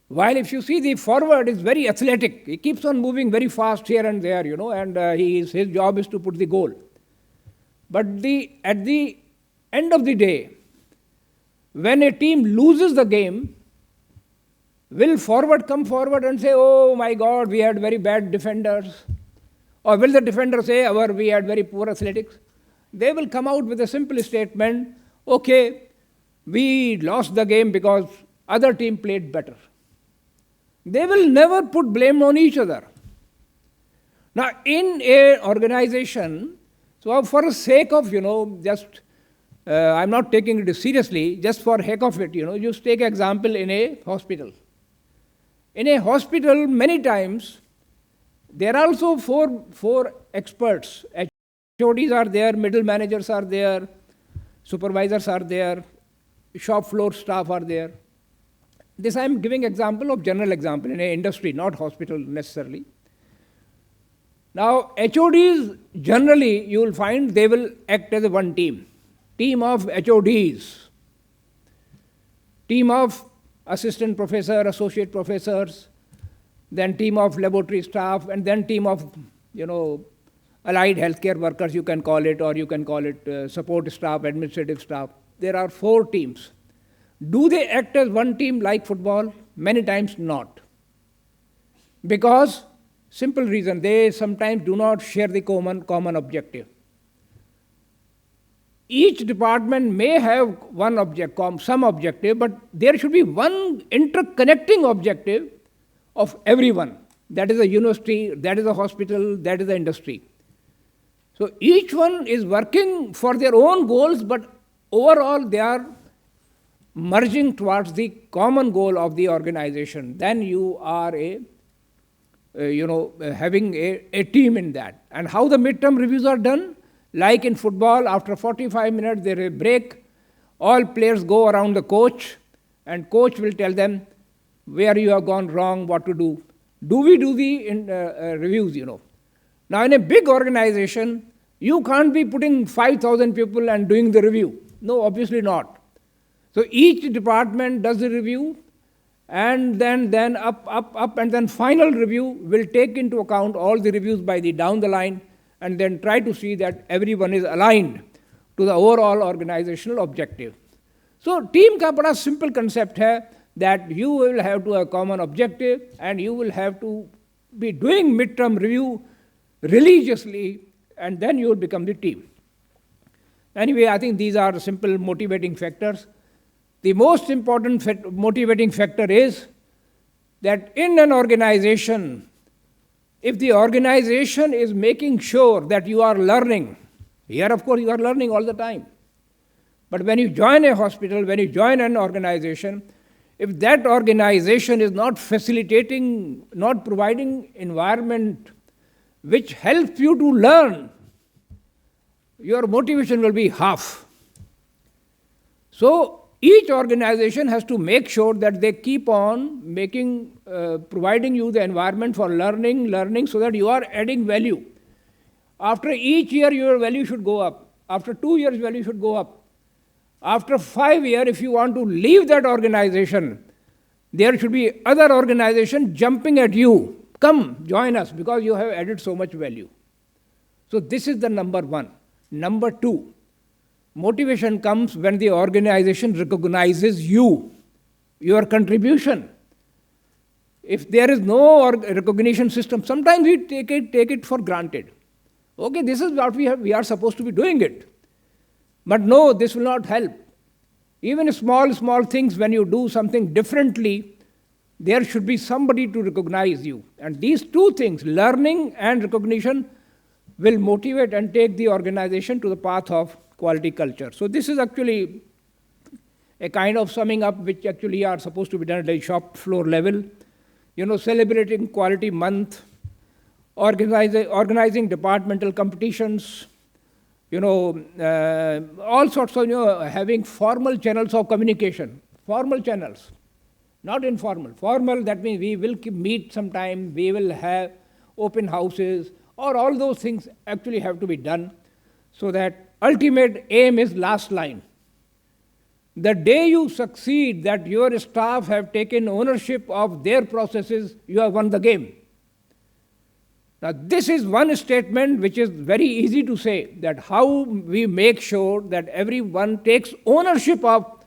While if you see the forward is very athletic, he keeps on moving very fast here and there, and his job is to put the goal. But at the end of the day, when a team loses the game, will forward come forward and say, oh my God, we had very bad defenders? Or will the defender say, we had very poor athletics? They will come out with a simple statement, okay, we lost the game because other team played better. They will never put blame on each other. Now, in an organization, so for the sake of, I'm not taking it seriously, just for heck of it, just take example in a hospital. In a hospital, many times, there are also four experts. HODs are there, middle managers are there, supervisors are there, shop floor staff are there. This I am giving example of general example in an industry, not hospital necessarily. Now, HODs, generally, you will find they will act as a one team. Team of HODs, team of assistant professor, associate professors, then team of laboratory staff, and then team of, allied healthcare workers, you can call it, or you can call it support staff, administrative staff. There are 4 teams. Do they act as one team like football? Many times not. Because, simple reason, they sometimes do not share the common objective. Each department may have some objective, but there should be one interconnecting objective of everyone. That is a university, that is a hospital, that is the industry. So each one is working for their own goals, but overall they are merging towards the common goal of the organization. Then you are having a team in that. And how the midterm reviews are done? Like in football, after 45 minutes there is a break. All players go around the coach, and coach will tell them where you have gone wrong, what to do. Do we do the reviews, Now in a big organization, you can't be putting 5,000 people and doing the review. No, obviously not. So each department does the review, and then up, and then final review will take into account all the reviews by the down the line, and then try to see that everyone is aligned to the overall organizational objective. So team का बड़ा simple concept है that you will have to have a common objective, and you will have to be doing midterm review religiously, and then you will become the team. Anyway, I think these are the simple motivating factors. The most important motivating factor is that in an organization, if the organization is making sure that you are learning, here of course you are learning all the time. But when you join a hospital, when you join an organization, if that organization is not facilitating, not providing environment which helps you to learn, your motivation will be half. So each organization has to make sure that they keep on providing you the environment for learning so that you are adding value. After each year, your value should go up. After 2 years, value should go up. After 5 years, if you want to leave that organization, there should be other organization jumping at you. Come, join us, because you have added so much value. So this is the number 1. Number 2, motivation comes when the organization recognizes you, your contribution. If there is no recognition system, sometimes we take it for granted. Okay, this is what we are supposed to be doing it. But no, this will not help. Even small things, when you do something differently, there should be somebody to recognize you. And these 2 things, learning and recognition, will motivate and take the organization to the path of quality culture. So this is actually a kind of summing up which actually are supposed to be done at a shop floor level. Celebrating quality month, organizing departmental competitions, all sorts of, having formal channels of communication, formal channels, not informal. Formal, that means we will meet sometime, we will have open houses, or all those things actually have to be done, so that ultimate aim is last line. The day you succeed, that your staff have taken ownership of their processes, you have won the game. Now this is one statement which is very easy to say, that how we make sure that everyone takes ownership of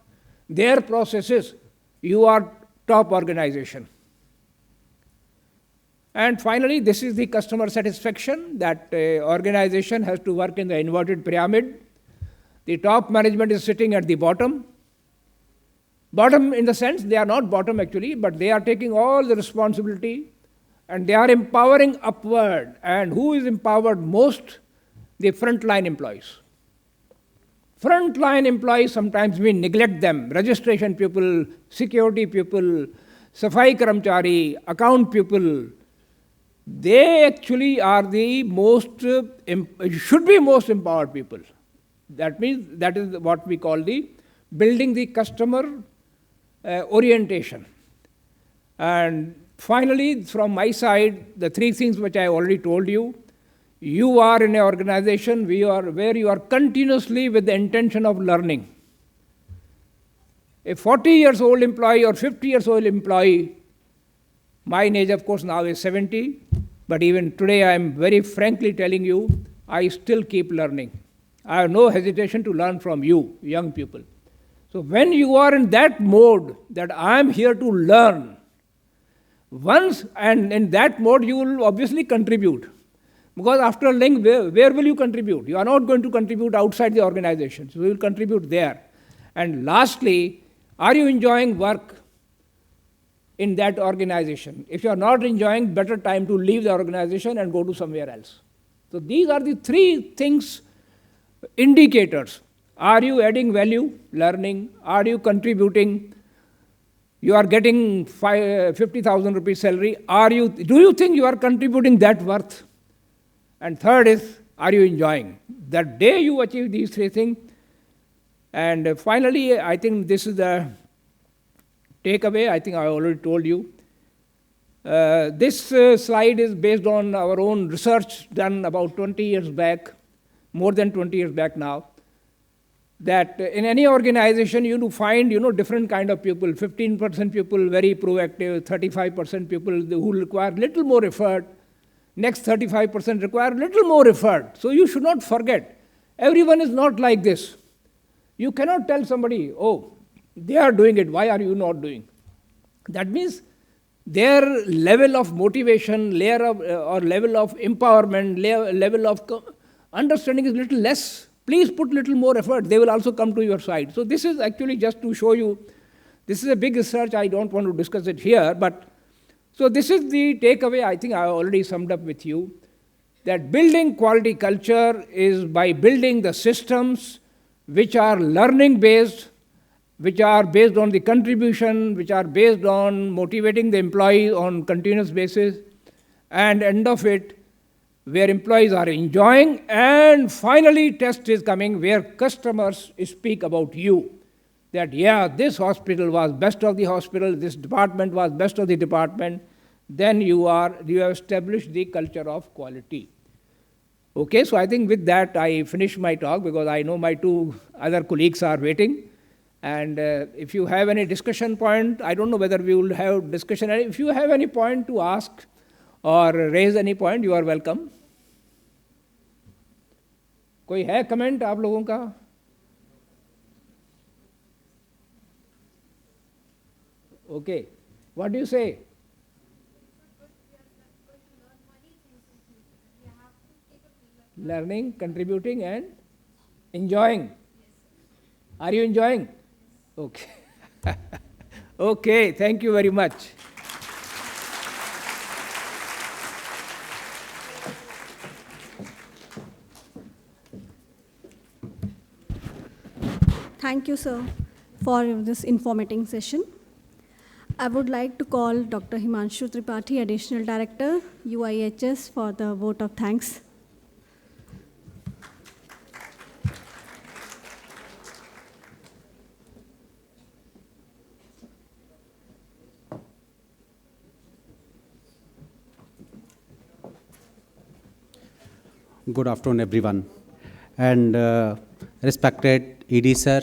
their processes, you are top organization. And finally, this is the customer satisfaction, that organization has to work in the inverted pyramid. The top management is sitting at the bottom. Bottom in the sense, they are not bottom actually, but they are taking all the responsibility and they are empowering upward. And who is empowered most? The frontline employees. Frontline employees, sometimes we neglect them. Registration people, security people, Safai Karamchari, account people, they actually are the most, should be most empowered people. That means that is what we call the building the customer orientation. And finally, from my side, the three things which I already told you, you are in an organization where you are continuously with the intention of learning. A 40 years old employee or 50 years old employee, my age of course now is 70, but even today I am very frankly telling you, I still keep learning. I have no hesitation to learn from you, young people. So when you are in that mode that I am here to learn, once and in that mode you will obviously contribute. Because after learning, where will you contribute? You are not going to contribute outside the organization, so you will contribute there. And lastly, are you enjoying work in that organization? If you are not enjoying, better time to leave the organization and go to somewhere else. So these are the three things, indicators. Are you adding value, learning? Are you contributing? You are getting 50,000 rupees salary. Do you think you are contributing that worth? And third is, are you enjoying? That day you achieve these three things. And finally, I think this is the takeaway. I think I already told you. This slide is based on our own research done about 20 years back, more than 20 years back now. That in any organization you do find different kind of people. 15% people very proactive, 35% people who require little more effort. Next 35% require little more effort. So you should not forget, everyone is not like this. You cannot tell somebody, oh, they are doing it, why are you not doing? That means their level of motivation, or level of empowerment, level of understanding is little less. Please put little more effort, they will also come to your side. So this is actually just to show you, this is a big research, I don't want to discuss it here, but so this is the takeaway. I think I already summed up with you, that building quality culture is by building the systems which are learning based, which are based on the contribution, which are based on motivating the employee on continuous basis, and end of it, where employees are enjoying, and finally test is coming where customers speak about you. That, yeah, this hospital was best of the hospital, this department was best of the department, then you have established the culture of quality. Okay, so I think with that I finish my talk because I know my two other colleagues are waiting. And if you have any discussion point, I don't know whether we will have discussion. If you have any point to ask or raise any point, you are welcome. कोई है comment आप लोगों का? Okay, what do you say? Learning, contributing and enjoying. Are you enjoying? Okay. Okay, thank you very much. Thank you, sir, for this informative session. I would like to call Dr. Himanshu Tripathi, Additional Director, UIHS, for the vote of thanks. Good afternoon, everyone. And respected ED sir,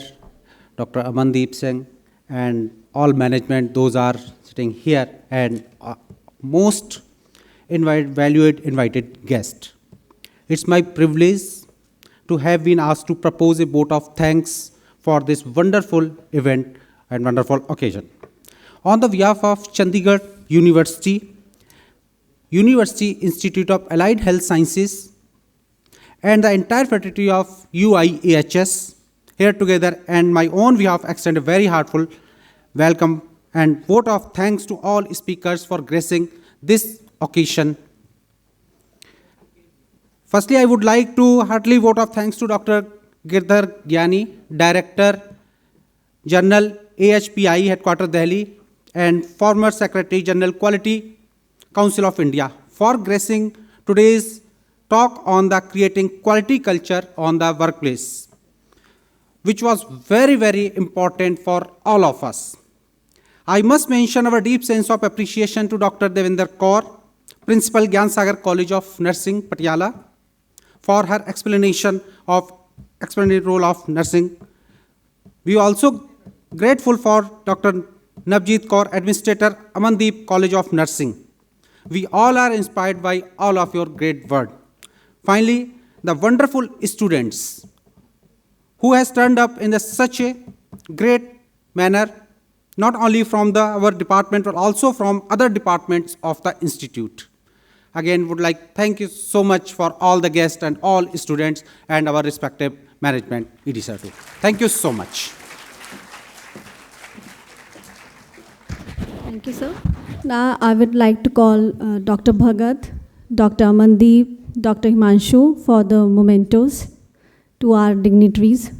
Dr. Amandeep Singh, and all management, those are sitting here, and most valued invited guests. It's my privilege to have been asked to propose a vote of thanks for this wonderful event and wonderful occasion. On the behalf of Chandigarh University, University Institute of Allied Health Sciences, and the entire fraternity of UIAHS here together, and my own behalf, extend a very heartfelt welcome and vote of thanks to all speakers for gracing this occasion. Firstly, I would like to heartily vote of thanks to Dr. Girdhar Gyani, Director General, AHPI, Headquarters, Delhi, and former Secretary General Quality Council of India, for gracing today's talk on the creating quality culture on the workplace, which was very, very important for all of us. I must mention our deep sense of appreciation to Dr. Devinder Kaur, Principal Gyan Sagar College of Nursing, Patiala, for her explanatory role of nursing. We are also grateful for Dr. Navjeet Kaur, Administrator, Amandeep College of Nursing. We all are inspired by all of your great work. Finally, the wonderful students who has turned up in such a great manner, not only from our department, but also from other departments of the institute. Again, would like thank you so much for all the guests and all students and our respective management, EDSR too. Thank you so much. Thank you, sir. Now I would like to call Dr. Bhagat, Dr. Amandeep, Dr. Himanshu for the mementos to our dignitaries.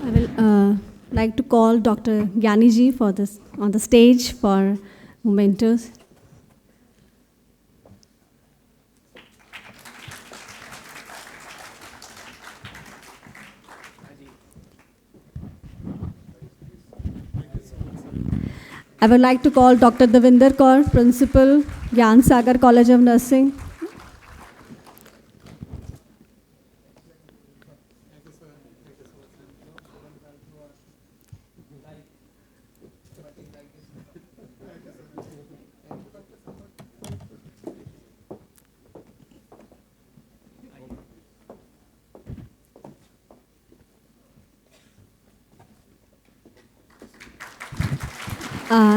I will like to call Dr. Gyani ji for this on the stage for mementos. I would like to call Dr. Devinder Kaur, Principal, Gyan Sagar College of Nursing.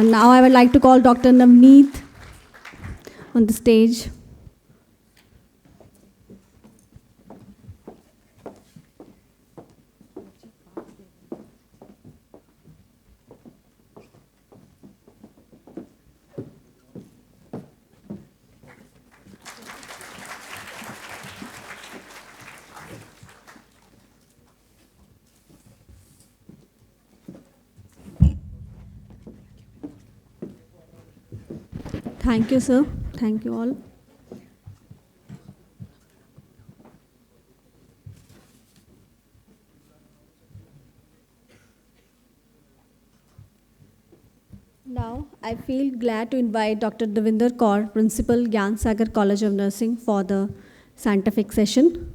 Now I would like to call Dr. Navneet on the stage. Thank you, sir. Thank you all. Now, I feel glad to invite Dr. Devinder Kaur, Principal, Gyan Sagar College of Nursing, for the scientific session.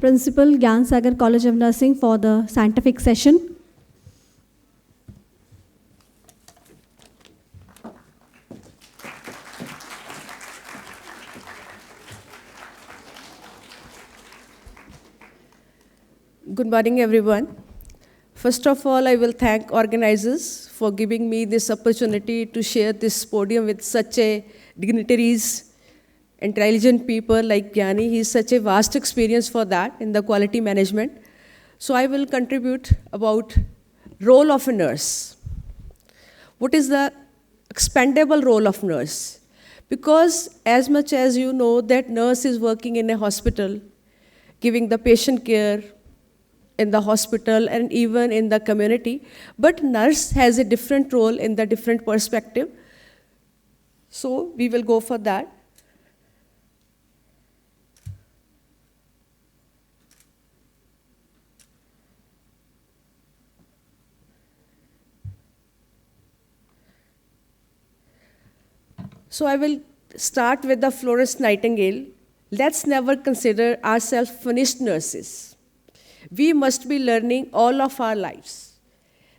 Principal, Gyan Sagar College of Nursing, for the scientific session. Good morning, everyone. First of all, I will thank organizers for giving me this opportunity to share this podium with such a dignitaries, intelligent people like Gyani. He is such a vast experience for that in the quality management. So I will contribute about role of a nurse. What is the expendable role of nurse? Because as much as you know that nurse is working in a hospital, giving the patient care in the hospital and even in the community, but nurse has a different role in the different perspective. So we will go for that. So I will start with the Florence Nightingale, let's never consider ourselves finished nurses. We must be learning all of our lives.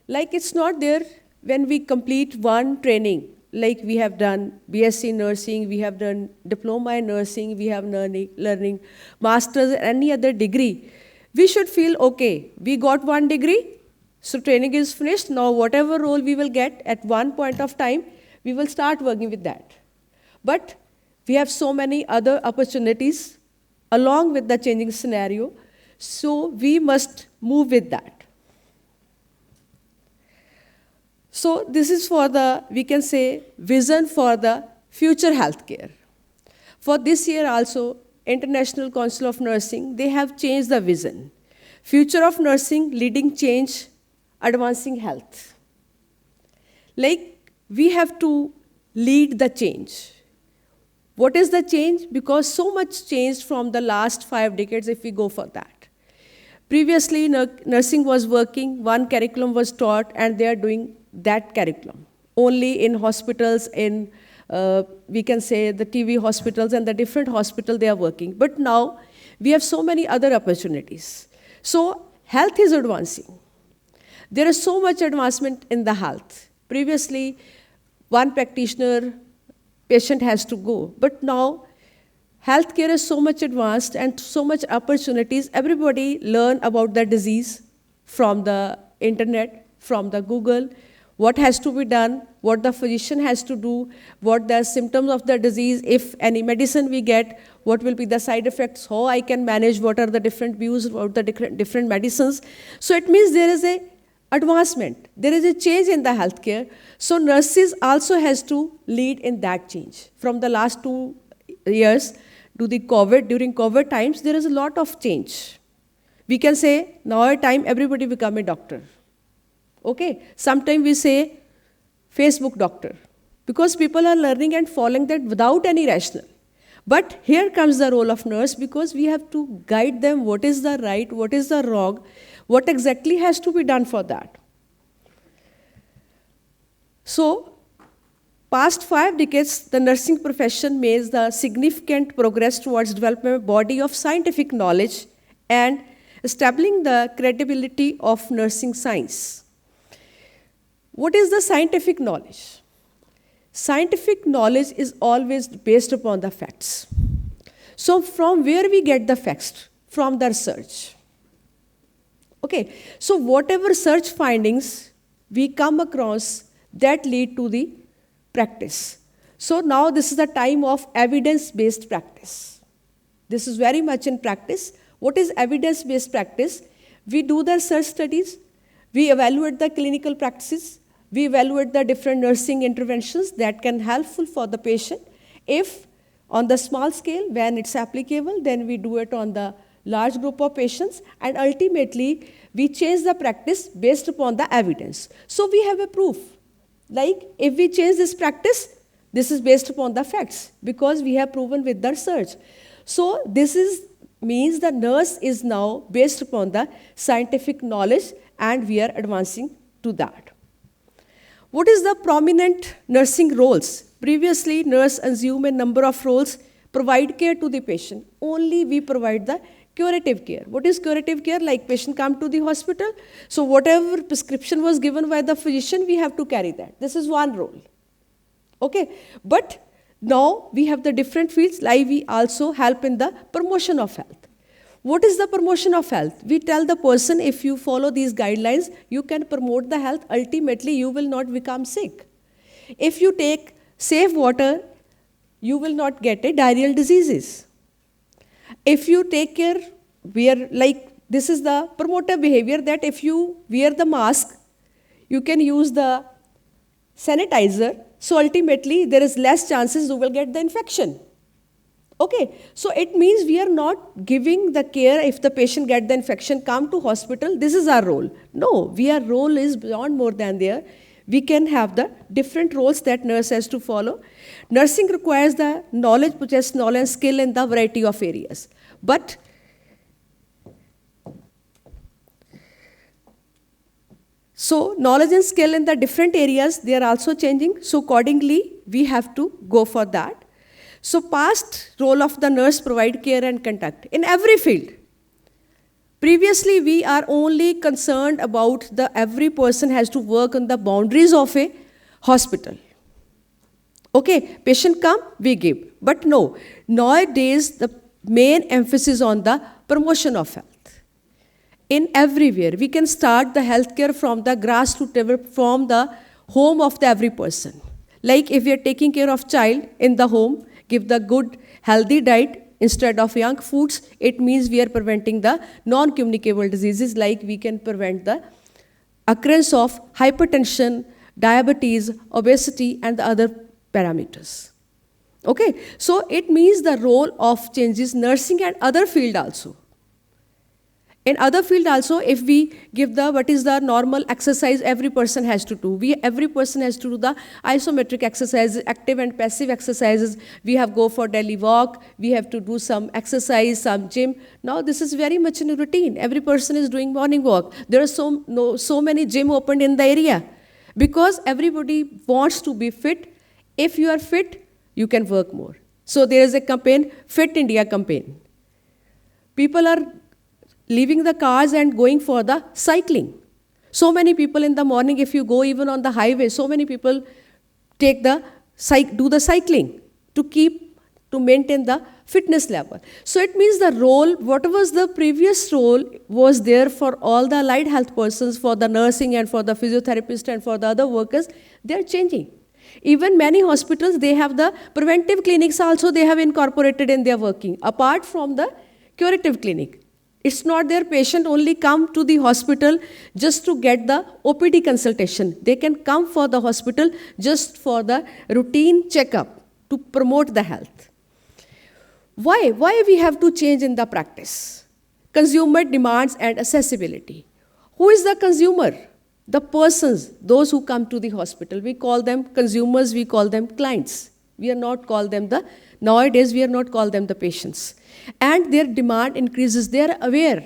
Like it's not there when we complete one training, like we have done BSc nursing, we have done diploma in nursing, we have learning master's, any other degree. We should feel, okay, we got one degree, so training is finished. Now whatever role we will get at one point of time, we will start working with that. But we have so many other opportunities along with the changing scenario, so we must move with that. So this is for the, we can say, vision for the future healthcare. For this year also, International Council of Nursing, they have changed the vision. Future of nursing, leading change, advancing health. Like, we have to lead the change. What is the change? Because so much changed from the last 5 decades if we go for that. Previously, nursing was working, one curriculum was taught, and they are doing that curriculum. Only in hospitals, in we can say the TV hospitals and the different hospitals they are working. But now, we have so many other opportunities. So, health is advancing. There is so much advancement in the health. Previously, one practitioner, patient has to go. But now, healthcare is so much advanced and so much opportunities. Everybody learn about the disease from the internet, from the Google, what has to be done, what the physician has to do, what the symptoms of the disease, if any medicine we get, what will be the side effects, how I can manage, what are the different views about the different medicines. So it means there is a advancement. There is a change in the healthcare. So nurses also has to lead in that change. From the last 2 years to the COVID, during COVID times, there is a lot of change. We can say, now at time, everybody become a doctor. Okay, sometimes we say Facebook doctor, because people are learning and following that without any rationale. But here comes the role of nurse, because we have to guide them what is the right, what is the wrong, what exactly has to be done for that. So, past 5 decades, the nursing profession made the significant progress towards developing a body of scientific knowledge and establishing the credibility of nursing science. What is the scientific knowledge? Scientific knowledge is always based upon the facts. So from where we get the facts? From the research. Okay, so whatever search findings we come across, that lead to the practice. So now this is the time of evidence-based practice. This is very much in practice. What is evidence-based practice? We do the research studies, we evaluate the clinical practices, we evaluate the different nursing interventions that can be helpful for the patient. If on the small scale, when it's applicable, then we do it on the large group of patients, and ultimately, we change the practice based upon the evidence. So we have a proof. Like, if we change this practice, this is based upon the facts, because we have proven with the research. So this means the nurse is now based upon the scientific knowledge, and we are advancing to that. What is the prominent nursing roles? Previously, nurse assumed a number of roles, provide care to the patient. Only we provide the curative care. What is curative care? Like patient come to the hospital, so whatever prescription was given by the physician, we have to carry that. This is one role. Okay, but now we have the different fields, like we also help in the promotion of health. What is the promotion of health? We tell the person, if you follow these guidelines, you can promote the health. Ultimately, you will not become sick. If you take safe water, you will not get a diarrheal diseases. If you take care, this is the promoter behavior, that if you wear the mask, you can use the sanitizer, so ultimately there is less chances you will get the infection. Okay, so it means we are not giving the care if the patient get the infection, come to hospital, this is our role. No, our role is beyond more than there. We can have the different roles that nurse has to follow. Nursing requires the knowledge, possess knowledge and skill in the variety of areas. But so knowledge and skill in the different areas, they are also changing. So accordingly, we have to go for that. So past role of the nurse provide care and contact in every field. Previously, we are only concerned about the every person has to work on the boundaries of a hospital. Okay, patient come, we give. But no, nowadays the main emphasis on the promotion of health. In everywhere, we can start the healthcare from the grassroots level, from the home of the every person. Like if we are taking care of child in the home, give the good healthy diet instead of junk foods, it means we are preventing the non-communicable diseases, like we can prevent the occurrence of hypertension, diabetes, obesity, and the other parameters. Okay, so it means the role of changes nursing and other field also. In other field also, if we give the, what is the normal exercise every person has to do. Every person has to do the isometric exercises, active and passive exercises. We have go for daily walk, we have to do some exercise, some gym. Now this is very much in a routine. Every person is doing morning walk. There are so many gym opened in the area. Because everybody wants to be fit. If you are fit, you can work more. So there is a campaign, Fit India campaign. People are leaving the cars and going for the cycling. So many people in the morning, if you go even on the highway, so many people do the cycling to maintain the fitness level. So it means the role, what was the previous role was there for all the allied health persons, for the nursing and for the physiotherapist and for the other workers, they are changing. Even many hospitals, they have the preventive clinics also they have incorporated in their working, apart from the curative clinic. It's not their patient only come to the hospital just to get the OPD consultation. They can come for the hospital just for the routine checkup to promote the health. Why? Why we have to change in the practice? Consumer demands and accessibility. Who is the consumer? The persons, those who come to the hospital. We call them consumers, we call them clients. We are not call them nowadays we are not call them the patients. And their demand increases, they are aware.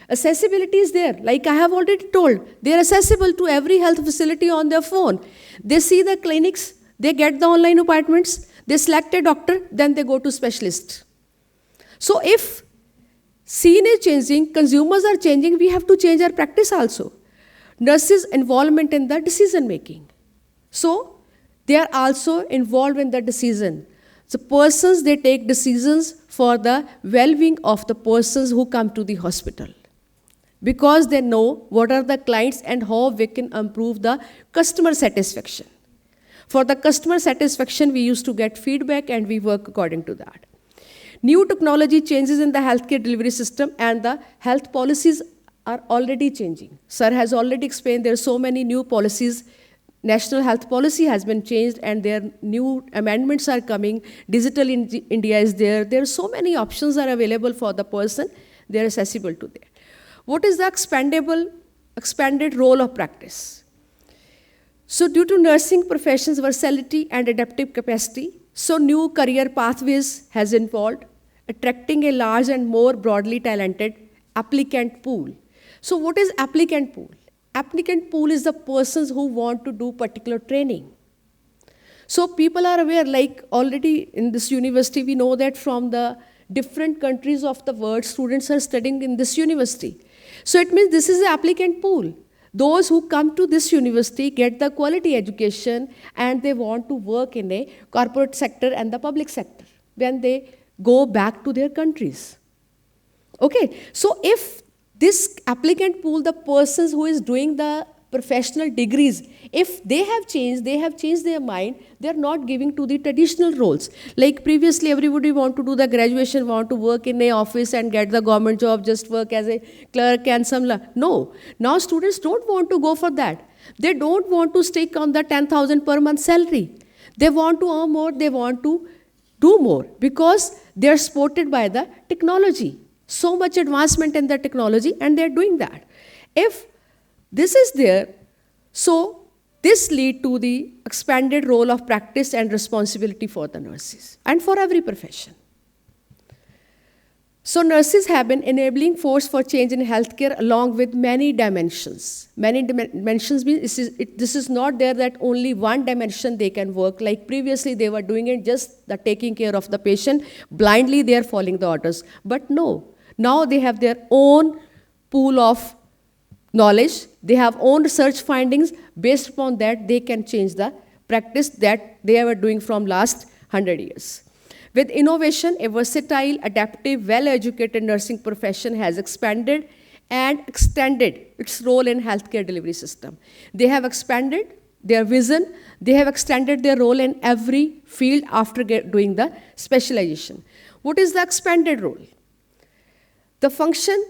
Accessibility is there, like I have already told. They are accessible to every health facility on their phone. They see the clinics, they get the online appointments, they select a doctor, then they go to specialist. So if scene is changing, consumers are changing, we have to change our practice also. Nurses' involvement in the decision making. So they are also involved in the decision. So persons, they take decisions for the well-being of the persons who come to the hospital. Because they know what are the clients and how we can improve the customer satisfaction. For the customer satisfaction, we used to get feedback and we work according to that. New technology changes in the healthcare delivery system and the health policies are already changing. Sir has already explained there are so many new policies. National health policy has been changed and there are new amendments are coming. Digital India is there. There are so many options are available for the person. They are accessible to them. What is the expanded role of practice? So due to nursing professions' versatility and adaptive capacity, so new career pathways has involved, attracting a large and more broadly talented applicant pool. So what is applicant pool? Applicant pool is the persons who want to do particular training. So people are aware, like already in this university, we know that from the different countries of the world, students are studying in this university. So it means this is the applicant pool. Those who come to this university get the quality education and they want to work in a corporate sector and the public sector when they go back to their countries. Okay, so if this applicant pool, the persons who is doing the professional degrees, if they have changed their mind, they are not giving to the traditional roles. Like previously, everybody want to do the graduation, want to work in a office and get the government job, just work as a clerk and some. No, now students don't want to go for that. They don't want to stick on the 10,000 per month salary. They want to earn more, they want to do more because they are supported by the technology. So much advancement in the technology and they are doing that. If this is there, so this lead to the expanded role of practice and responsibility for the nurses and for every profession. So nurses have been enabling force for change in healthcare along with many dimensions. Many dimensions means this is not there that only one dimension they can work. Like previously they were doing it just the taking care of the patient, blindly they are following the orders. But no, now they have their own pool of knowledge, they have own research findings. Based upon that, they can change the practice that they were doing from last 100 years. With innovation, a versatile, adaptive, well-educated nursing profession has expanded and extended its role in healthcare delivery system. They have expanded their vision, they have extended their role in every field after doing the specialization. What is the expanded role? The function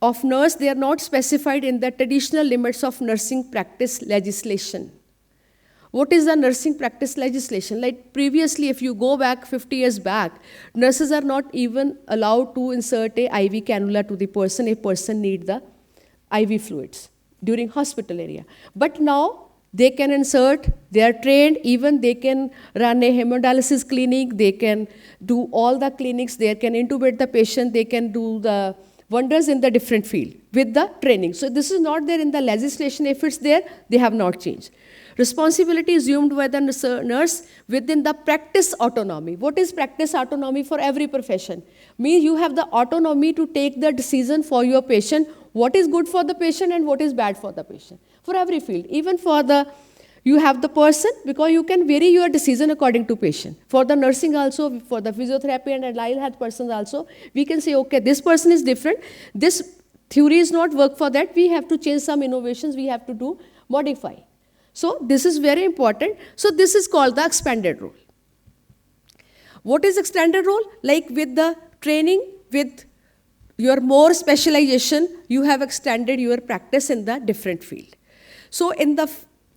of nurse, they are not specified in the traditional limits of nursing practice legislation. What is the nursing practice legislation? Like previously, if you go back 50 years back, nurses are not even allowed to insert a IV cannula to the person if person need the IV fluids during hospital area. But now they can insert, they are trained, even they can run a hemodialysis clinic, they can do all the clinics, they can intubate the patient, they can do the wonders in the different field with the training. So this is not there in the legislation. If it's there, they have not changed. Responsibility is assumed by the nurse within the practice autonomy. What is practice autonomy for every profession? Means you have the autonomy to take the decision for your patient, what is good for the patient and what is bad for the patient. For every field, even for the, you have the person, because you can vary your decision according to patient. For the nursing also, for the physiotherapy and allied health persons also, we can say, okay, this person is different, this theory is not work for that, we have to change some innovations, we have to do, modify. So this is very important. So this is called the expanded role. What is extended role? Like with the training, with your more specialization, you have extended your practice in the different field. So in the,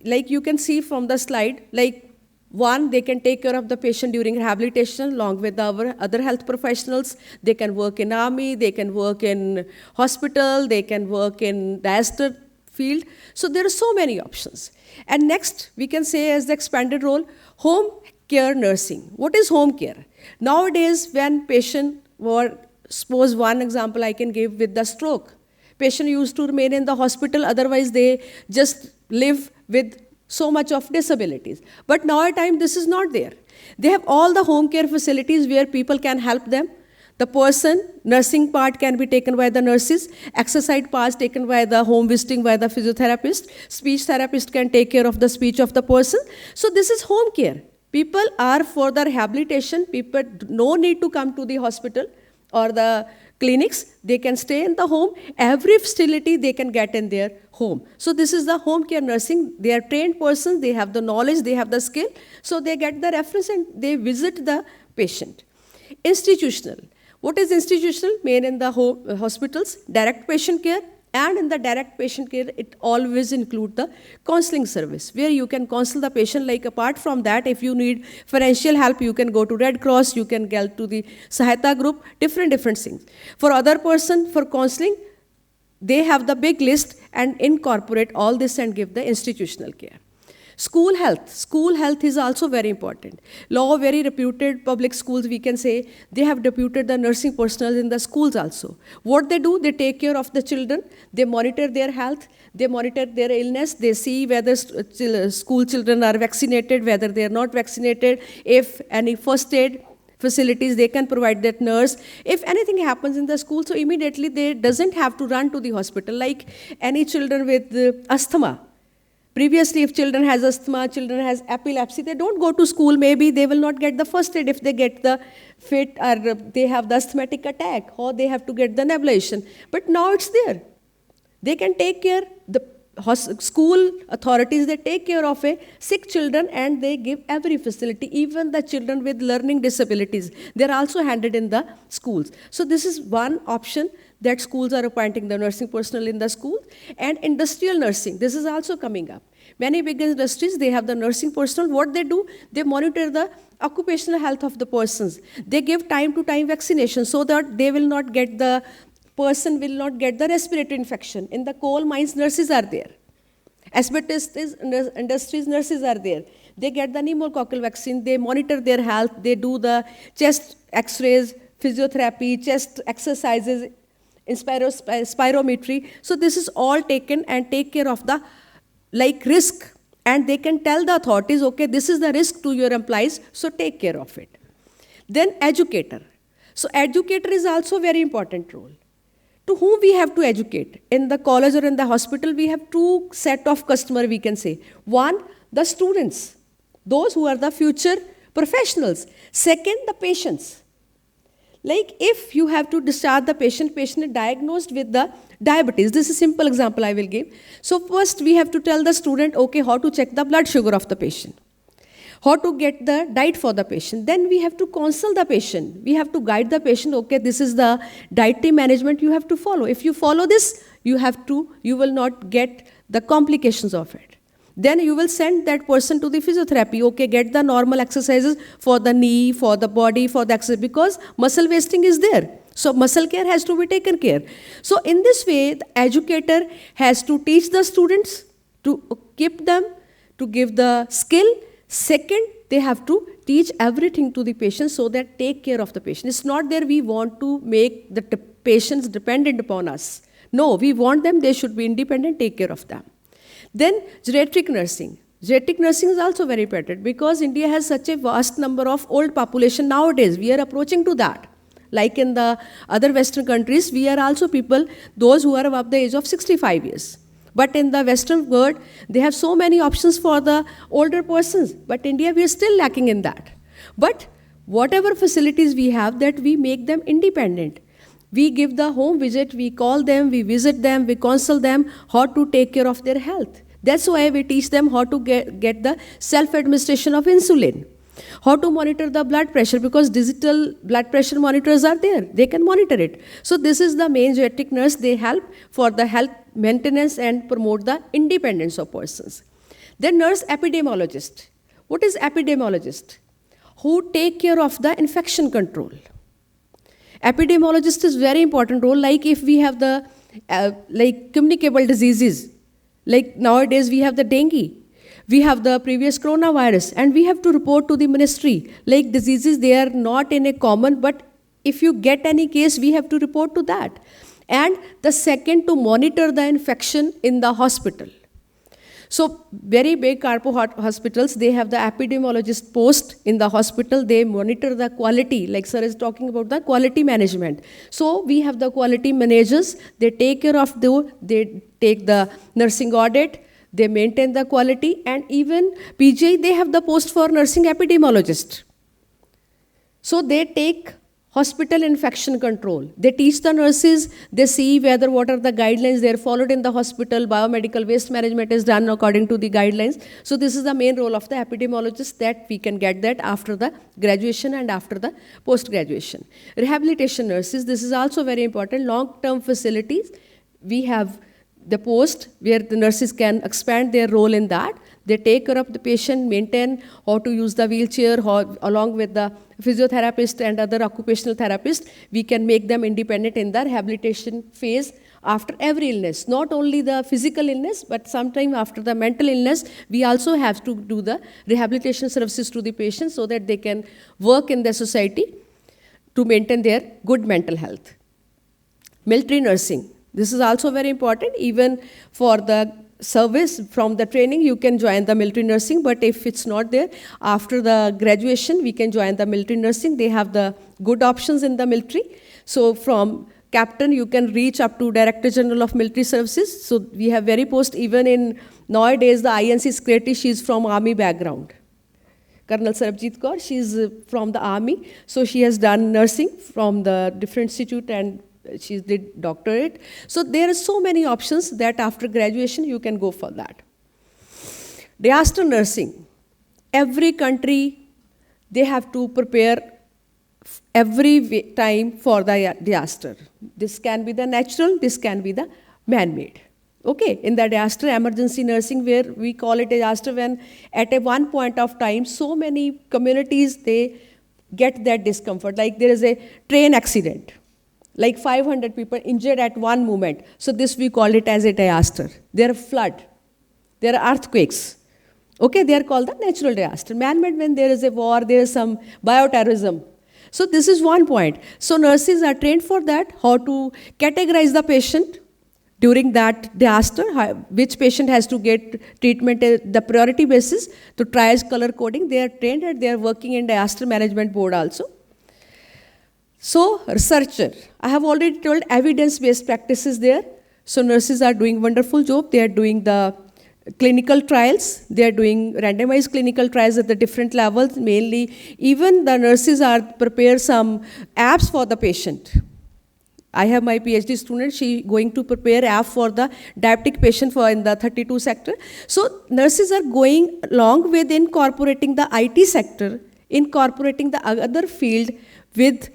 like you can see from the slide, like one, they can take care of the patient during rehabilitation along with our other health professionals. They can work in army, they can work in hospital, they can work in disaster field. So there are so many options. And next, we can say as the expanded role, home care nursing. What is home care? Nowadays, when patient were, suppose one example I can give with the stroke. Patient used to remain in the hospital, otherwise they just live with so much of disabilities. But now at time, this is not there. They have all the home care facilities where people can help them. The person, nursing part can be taken by the nurses, exercise parts taken by the home visiting by the physiotherapist, speech therapist can take care of the speech of the person. So this is home care. People are for the rehabilitation, people no need to come to the hospital or the clinics, they can stay in the home, every facility they can get in their home. So this is the home care nursing, they are trained persons, they have the knowledge, they have the skill, so they get the reference and they visit the patient. Institutional. What is institutional? Main in the hospitals, direct patient care, and in the direct patient care, it always includes the counseling service, where you can counsel the patient. Like apart from that, if you need financial help, you can go to Red Cross, you can get to the Sahayata group, different things. For other person, for counseling, they have the big list and incorporate all this and give the institutional care. School health is also very important. Law, very reputed public schools, we can say, they have deputed the nursing personnel in the schools also. What they do, they take care of the children, they monitor their health, they monitor their illness, they see whether school children are vaccinated, whether they are not vaccinated, if any first aid facilities, they can provide that nurse. If anything happens in the school, so immediately they doesn't have to run to the hospital. Like any children with asthma, previously, if children has asthma, children has epilepsy, they don't go to school. Maybe they will not get the first aid if they get the fit or they have the asthmatic attack or they have to get the nebulization. But now it's there. They can take care, the school authorities, they take care of a sick children and they give every facility, even the children with learning disabilities. They're also handled in the schools. So this is one option that schools are appointing the nursing personnel in the school. And industrial nursing, this is also coming up. Many big industries, they have the nursing personnel. What they do, they monitor the occupational health of the persons. They give time to time vaccination so that they will not get the person will not get the respiratory infection. In the coal mines, nurses are there. Asbestos industries, nurses are there. They get the pneumococcal vaccine, they monitor their health, they do the chest x-rays, physiotherapy, chest exercises, spirometry. So this is all taken and take care of the risk. And they can tell the authorities, okay, this is the risk to your employees, so take care of it. Then educator. So educator is also a very important role. To whom we have to educate? In the college or in the hospital, we have two set of customer, we can say. One, the students, those who are the future professionals. Second, the patients. Like if you have to discharge the patient is diagnosed with the diabetes. This is a simple example I will give. So first we have to tell the student, okay, how to check the blood sugar of the patient, how to get the diet for the patient. Then we have to counsel the patient. We have to guide the patient, okay, this is the dietary management you have to follow. If you follow this, you will not get the complications of it. Then you will send that person to the physiotherapy, okay, get the normal exercises for the knee, for the body, for the exercise, because muscle wasting is there. So muscle care has to be taken care. So in this way, the educator has to teach the students, to keep them, to give the skill. Second, they have to teach everything to the patient so that take care of the patient. It's not that we want to make the patients dependent upon us. No, we want them, they should be independent, take care of them. Then geriatric nursing. Geriatric nursing is also very important because India has such a vast number of old population nowadays. We are approaching to that. Like in the other Western countries, we are also people, those who are above the age of 65 years. But in the Western world, they have so many options for the older persons. But India, we are still lacking in that. But whatever facilities we have, that we make them independent. We give the home visit, we call them, we visit them, we counsel them how to take care of their health. That's why we teach them how to get the self-administration of insulin, how to monitor the blood pressure, because digital blood pressure monitors are there. They can monitor it. So this is the main geriatric nurse. They help for the health maintenance and promote the independence of persons. Then nurse epidemiologist. What is epidemiologist? Who take care of the infection control. Epidemiologist is very important role. Like if we have the communicable diseases, like nowadays we have the dengue, we have the previous coronavirus, and we have to report to the ministry. Like diseases, they are not in a common, but if you get any case, we have to report to that. And the second, to monitor the infection in the hospital. So very big corpo hospitals, they have the epidemiologist post in the hospital. They monitor the quality, like sir is talking about the quality management. So we have the quality managers. They take care of they take the nursing audit, they maintain the quality, and even PGI, they have the post for nursing epidemiologist. So they take hospital infection control. They teach the nurses, they see what are the guidelines they are followed in the hospital, biomedical waste management is done according to the guidelines. So this is the main role of the epidemiologist, that we can get that after the graduation and after the post-graduation. Rehabilitation nurses, this is also very important. Long-term facilities, we have the post where the nurses can expand their role in that. They take care of the patient, maintain how to use the wheelchair, along with the physiotherapist and other occupational therapists. We can make them independent in the rehabilitation phase after every illness. Not only the physical illness, but sometime after the mental illness, we also have to do the rehabilitation services to the patient so that they can work in the society to maintain their good mental health. Military nursing. This is also very important. Even for the service from the training, you can join the military nursing, but if it's not there, after the graduation, we can join the military nursing. They have the good options in the military. So from captain, you can reach up to Director General of Military Services. So we have very post, even in nowadays, the INC secretary, she's from army background. Colonel Sarabjit Kaur, she's from the army. So she has done nursing from the different institute and she did doctorate. So there are so many options that after graduation you can go for that. Disaster nursing. Every country, they have to prepare every time for the disaster. This can be the natural, this can be the man-made. Okay, in the disaster emergency nursing, where we call it disaster, when at one point of time, so many communities, they get that discomfort. Like there is a train accident. Like 500 people injured at one moment. So this we call it as a disaster. There are flood, there are earthquakes. Okay, they are called the natural disaster. Man-made, when there is a war, there is some bioterrorism. So this is one point. So nurses are trained for that, how to categorize the patient during that disaster, which patient has to get treatment at the priority basis, to triage color coding. They are trained and they are working in disaster management board also. So researcher, I have already told evidence-based practices there. So nurses are doing wonderful job. They are doing the clinical trials. They are doing randomized clinical trials at the different levels, mainly. Even the nurses are prepare some apps for the patient. I have my PhD student, she going to prepare app for the diabetic patient for in the 32 sector. So nurses are going along with incorporating the IT sector, incorporating the other field with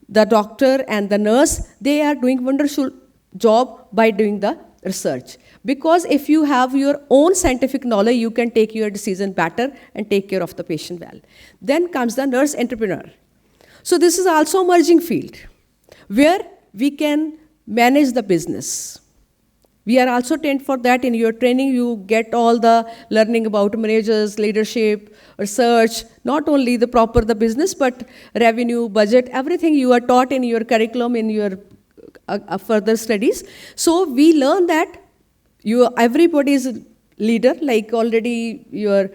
the doctor and the nurse. They are doing wonderful job by doing the research. Because if you have your own scientific knowledge, you can take your decision better and take care of the patient well. Then comes the nurse entrepreneur. So this is also a emerging field where we can manage the business. We are also trained for that. In your training, you get all the learning about managers, leadership, research, not only the proper the business, but revenue, budget, everything you are taught in your curriculum, in your further studies. So we learn that everybody is a leader, like already your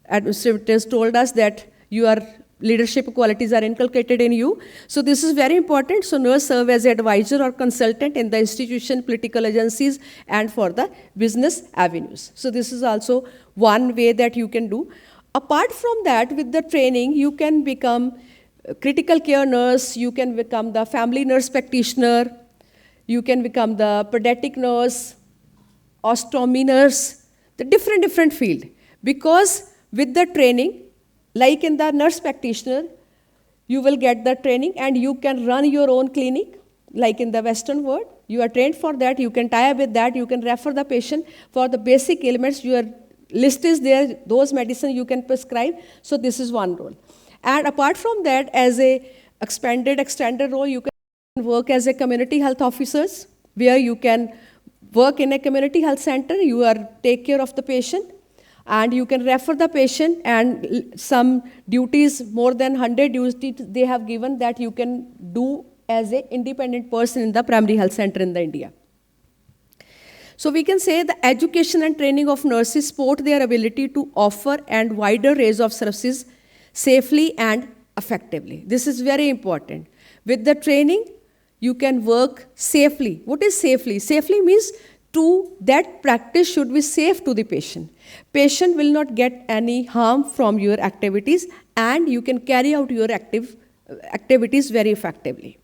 administrators told us that your leadership qualities are inculcated in you. So this is very important. So nurse serve as an advisor or consultant in the institution, political agencies, and for the business avenues. So this is also one way that you can do. Apart from that, with the training, you can become a critical care nurse, you can become the family nurse practitioner, you can become the pediatric nurse, ostomy nurse, the different field. Because with the training, like in the nurse practitioner, you will get the training and you can run your own clinic, like in the Western world. You are trained for that, you can tie up with that, you can refer the patient for the basic ailments, your list is there, those medicines you can prescribe. So this is one role. And apart from that, as a extended role, you can work as a community health officers, where you can work in a community health center, you are take care of the patient, and you can refer the patient, and some duties, more than 100 duties they have given that you can do as an independent person in the primary health center in the India. So we can say the education and training of nurses support their ability to offer and wider range of services safely and effectively. This is very important. With the training, you can work safely. What is safely? Safely means that practice should be safe to the patient. Patient will not get any harm from your activities, and you can carry out your activities very effectively.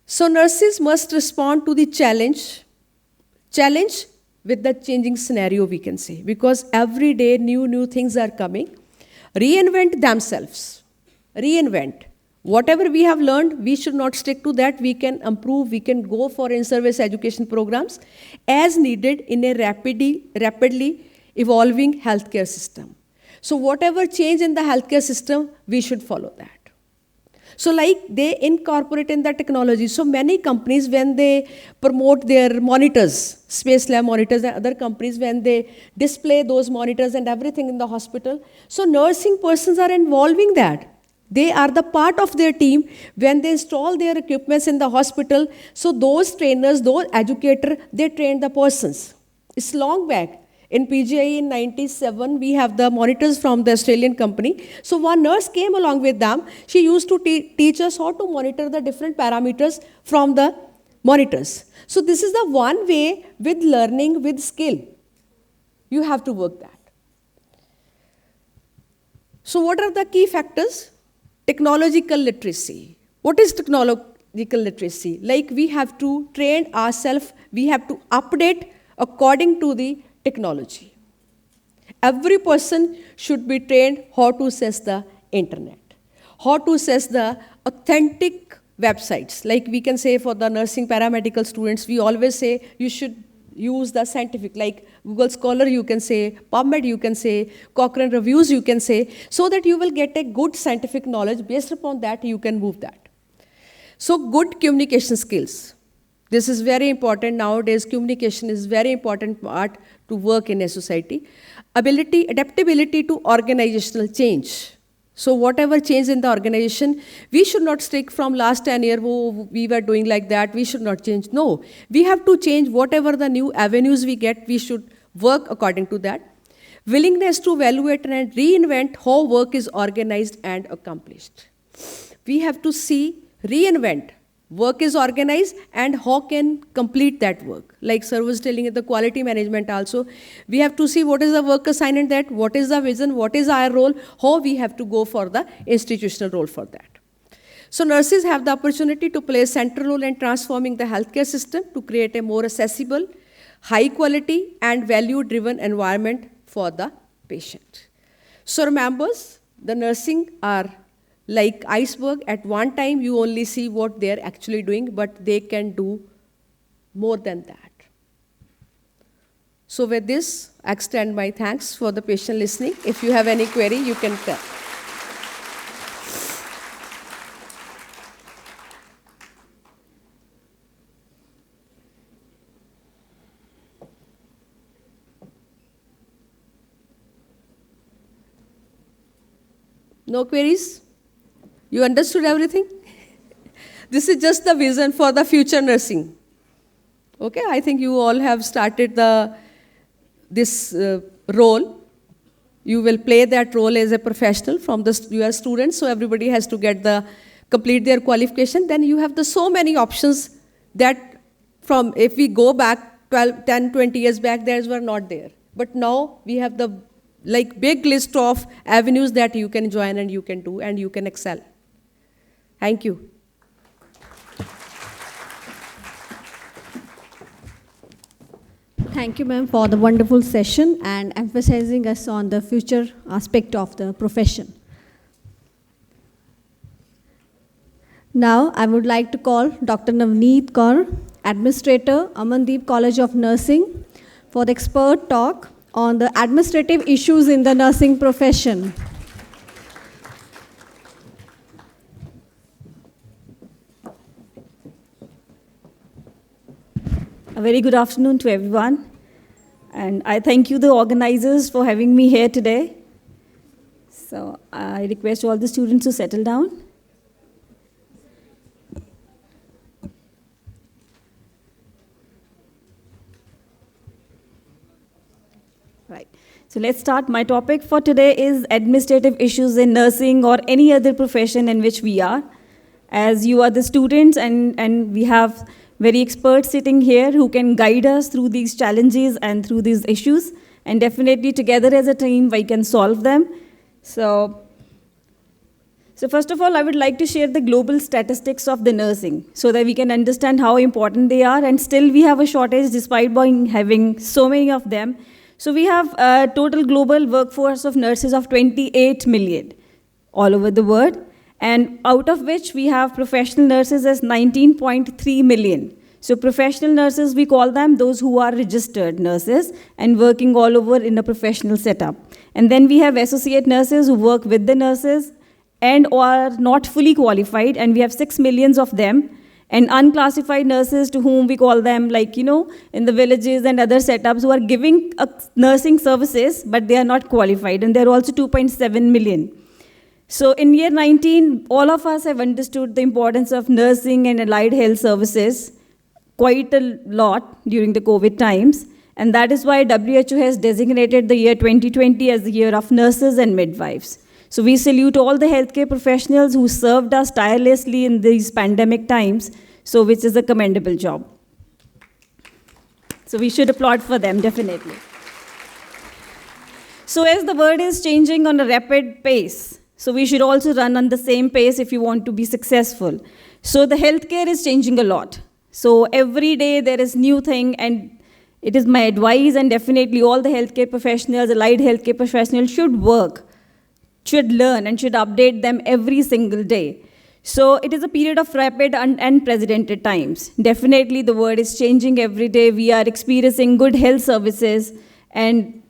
So nurses must respond to the challenge with the changing scenario, we can say, because every day new things are coming. Reinvent themselves. Reinvent. Whatever we have learned, we should not stick to that. We can improve, we can go for in-service education programs as needed in a rapidly evolving healthcare system. So whatever change in the healthcare system, we should follow that. So like they incorporate in the technology. So many companies, when they promote their monitors, space lab monitors, and other companies, when they display those monitors and everything in the hospital, so nursing persons are involving that. They are the part of their team when they install their equipments in the hospital. So those trainers, those educators, they train the persons. It's long back. In PGI in 97, we have the monitors from the Australian company. So one nurse came along with them. She used to teach us how to monitor the different parameters from the monitors. So this is the one way with learning, with skill. You have to work that. So what are the key factors? Technological literacy. What is technological literacy? Like we have to train ourselves, we have to update according to the technology. Every person should be trained how to access the internet, how to access the authentic websites. Like we can say for the nursing paramedical students, we always say you should use the scientific, like Google Scholar you can say, PubMed you can say, Cochrane Reviews you can say, so that you will get a good scientific knowledge. Based upon that, you can move that. So good communication skills. This is very important nowadays. Communication is very important part to work in a society. Adaptability to organizational change. So whatever change in the organization, we should not stick from last 10 years, oh, we were doing like that, we should not change. No, we have to change whatever the new avenues we get, we should work according to that. Willingness to evaluate and reinvent how work is organized and accomplished. We have to see, reinvent, work is organized and how can complete that work. Like sir was telling in the quality management also, we have to see what is the work assignment that, what is the vision, what is our role, how we have to go for the institutional role for that. So nurses have the opportunity to play a central role in transforming the healthcare system to create a more accessible, high quality and value-driven environment for the patient. So members, the nursing are like iceberg. At one time, you only see what they're actually doing, but they can do more than that. So with this, I extend my thanks for the patient listening. If you have any query, you can tell. No queries? You understood everything? This is just the vision for the future nursing. Okay, I think you all have started this role. You will play that role as a professional from your students, so everybody has to complete their qualification. Then you have so many options that if we go back 12, 10, 20 years back, those were not there. But now we have the big list of avenues that you can join and you can do and you can excel. Thank you. Thank you, ma'am, for the wonderful session and emphasizing us on the future aspect of the profession. Now, I would like to call Dr. Navneet Kaur, Administrator, Amandeep College of Nursing, for the expert talk on the administrative issues in the nursing profession. A very good afternoon to everyone. And I thank you, the organizers, for having me here today. So I request all the students to settle down. Right. So let's start. My topic for today is administrative issues in nursing or any other profession in which we are. As you are the students and we have very experts sitting here who can guide us through these challenges and through these issues. And definitely together as a team, we can solve them. So first of all, I would like to share the global statistics of the nursing so that we can understand how important they are. And still we have a shortage despite having so many of them. So we have a total global workforce of nurses of 28 million all over the world. And out of which we have professional nurses as 19.3 million. So professional nurses, we call them those who are registered nurses and working all over in a professional setup. And then we have associate nurses who work with the nurses and are not fully qualified, and we have 6 million of them. And unclassified nurses, to whom we call them, in the villages and other setups, who are giving nursing services, but they are not qualified. And they're also 2.7 million. So in year 19, all of us have understood the importance of nursing and allied health services quite a lot during the COVID times. And that is why WHO has designated the year 2020 as the year of nurses and midwives. So we salute all the healthcare professionals who served us tirelessly in these pandemic times, which is a commendable job. So we should applaud for them, definitely. So as the world is changing on a rapid pace, so we should also run on the same pace if you want to be successful. So the healthcare is changing a lot. So every day there is new thing, and it is my advice, and definitely all the healthcare professionals, allied healthcare professionals should learn and should update them every single day. So it is a period of rapid and unprecedented times. Definitely the world is changing every day. We are experiencing good health services and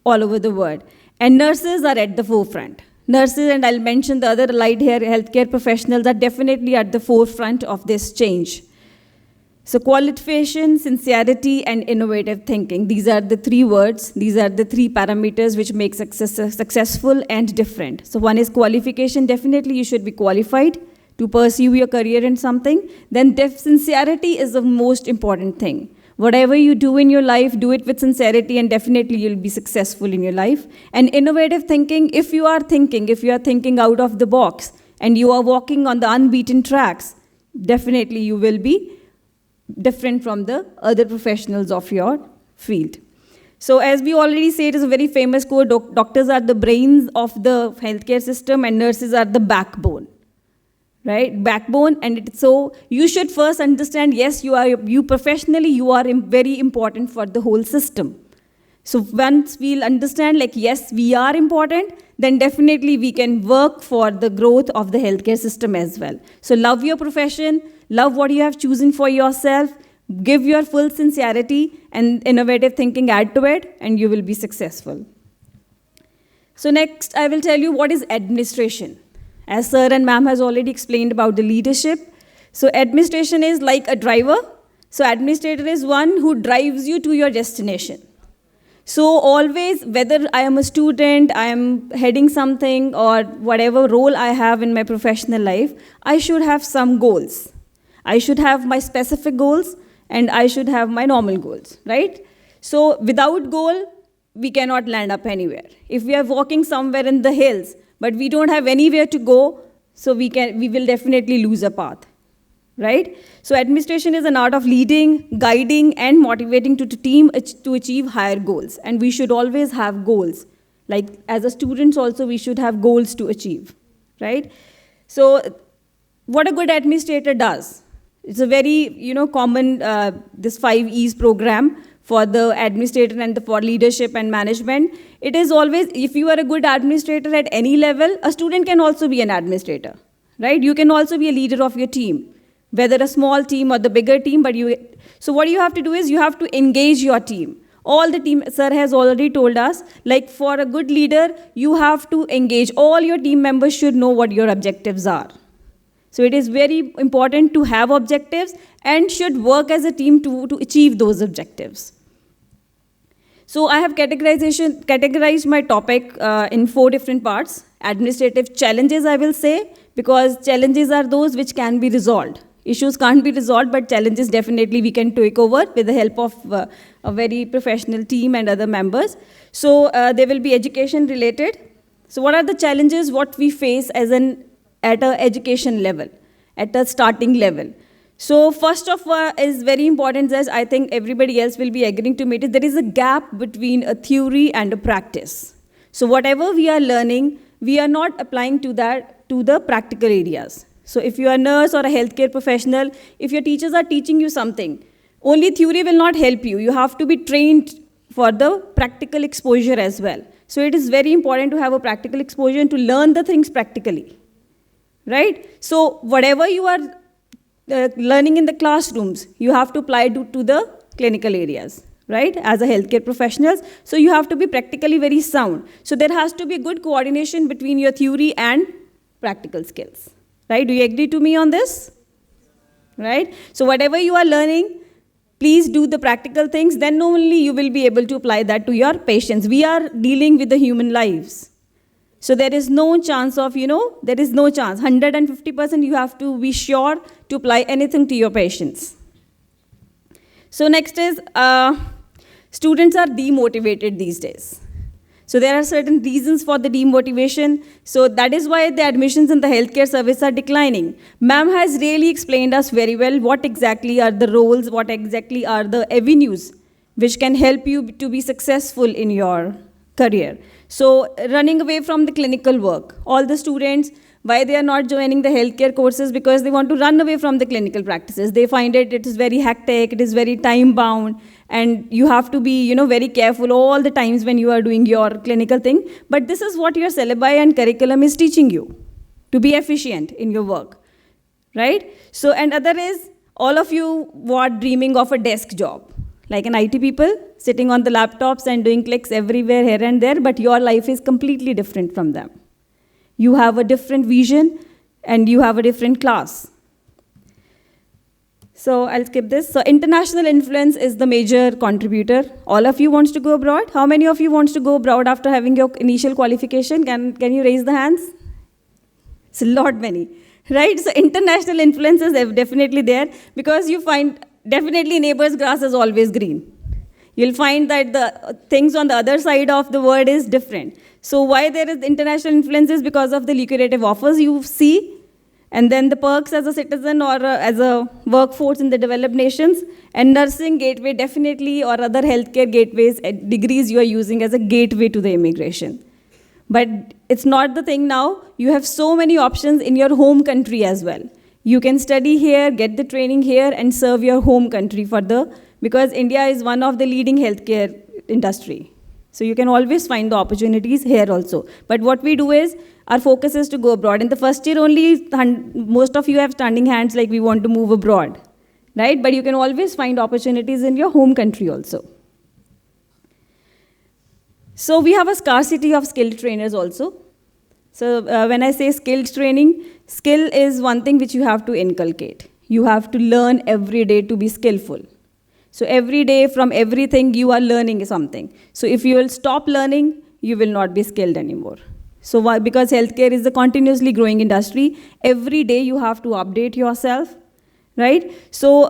all over the world. And nurses are at the forefront. Nurses, and I'll mention the other allied healthcare professionals, are definitely at the forefront of this change. So qualification, sincerity, and innovative thinking. These are the three words. These are the three parameters which make successful and different. So one is qualification. Definitely you should be qualified to pursue your career in something. Then sincerity is the most important thing. Whatever you do in your life, do it with sincerity, and definitely you'll be successful in your life. And innovative thinking, if you are thinking out of the box, and you are walking on the unbeaten tracks, definitely you will be different from the other professionals of your field. So as we already say, it is a very famous quote, doctors are the brains of the healthcare system and nurses are the backbone, right? Backbone, and so you should first understand, yes, you professionally, you are very important for the whole system. So once we'll understand, like, yes, we are important, then definitely we can work for the growth of the healthcare system as well. So love your profession, love what you have chosen for yourself, give your full sincerity and innovative thinking, add to it, and you will be successful. So next, I will tell you what is administration. As sir and ma'am has already explained about the leadership. So administration is like a driver. So administrator is one who drives you to your destination. So always, whether I am a student, I am heading something, or whatever role I have in my professional life, I should have some goals. I should have my specific goals, and I should have my normal goals, right? So without goal, we cannot land up anywhere. If we are walking somewhere in the hills, but we don't have anywhere to go, so we will definitely lose a path, right? So administration is an art of leading, guiding, and motivating to team to achieve higher goals. And we should always have goals. Like as a students also, we should have goals to achieve, right? So what a good administrator does, it's a very common, this 5 E's program for the administrator and for leadership and management. It is always, if you are a good administrator at any level, a student can also be an administrator, right? You can also be a leader of your team, whether a small team or the bigger team, so what you have to do is you have to engage your team. All the team, sir has already told us, like for a good leader, you have to engage. All your team members should know what your objectives are. So it is very important to have objectives and should work as a team to achieve those objectives. So I have categorized my topic in 4 different parts. Administrative challenges, I will say, because challenges are those which can be resolved. Issues can't be resolved, but challenges definitely we can take over with the help of a very professional team and other members. So they will be education related. So what are the challenges what we face at an education level, at a starting level? So first of all is very important, as I think everybody else will be agreeing to me, there is a gap between a theory and a practice. So whatever we are learning, we are not applying to the practical areas. So if you are a nurse or a healthcare professional, if your teachers are teaching you something, only theory will not help you. You have to be trained for the practical exposure as well. So it is very important to have a practical exposure and to learn the things practically, right? So whatever you are learning in the classrooms, you have to apply to the clinical areas, right? As a healthcare professionals, so you have to be practically very sound. So there has to be good coordination between your theory and practical skills, right? Do you agree to me on this? Right? So whatever you are learning, please do the practical things, then only you will be able to apply that to your patients. We are dealing with the human lives. So there is no chance of, there is no chance. 150% you have to be sure to apply anything to your patients. So next is, students are demotivated these days. So there are certain reasons for the demotivation. So that is why the admissions in the healthcare service are declining. Ma'am has really explained us very well what exactly are the roles, what exactly are the avenues which can help you to be successful in your career. So running away from the clinical work. All the students, why they are not joining the healthcare courses? Because they want to run away from the clinical practices. They find it is very hectic, it is very time bound, and you have to be very careful all the times when you are doing your clinical thing. But this is what your syllabi and curriculum is teaching you, to be efficient in your work, right? So, and other is, all of you were dreaming of a desk job, like an IT people sitting on the laptops and doing clicks everywhere, here and there, but your life is completely different from them. You have a different vision and you have a different class. So I'll skip this. So international influence is the major contributor. All of you wants to go abroad? How many of you wants to go abroad after having your initial qualification? Can you raise the hands? It's a lot many, right? So international influence is definitely there, because you find definitely neighbor's grass is always green. You'll find that the things on the other side of the world is different. So why there is international influence is because of the lucrative offers you see, and then the perks as a citizen or as a workforce in the developed nations, and nursing gateway definitely, or other healthcare gateways, degrees you are using as a gateway to the immigration. But it's not the thing now. You have so many options in your home country as well. You can study here, get the training here, and serve your home country further, because India is one of the leading healthcare industry. So you can always find the opportunities here also. But what we do is, our focus is to go abroad. In the first year only, most of you have standing hands like we want to move abroad, right? But you can always find opportunities in your home country also. So we have a scarcity of skilled trainers also. So when I say skilled training, skill is one thing which you have to inculcate. You have to learn every day to be skillful. So every day from everything you are learning something. So if you will stop learning, you will not be skilled anymore. So why? Because healthcare is a continuously growing industry. Every day you have to update yourself, right? So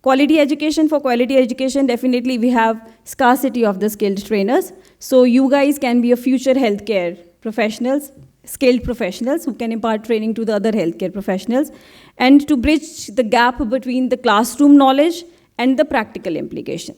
quality education, for quality education, definitely we have scarcity of the skilled trainers. So you guys can be a future healthcare professionals, skilled professionals who can impart training to the other healthcare professionals, and to bridge the gap between the classroom knowledge and the practical implication.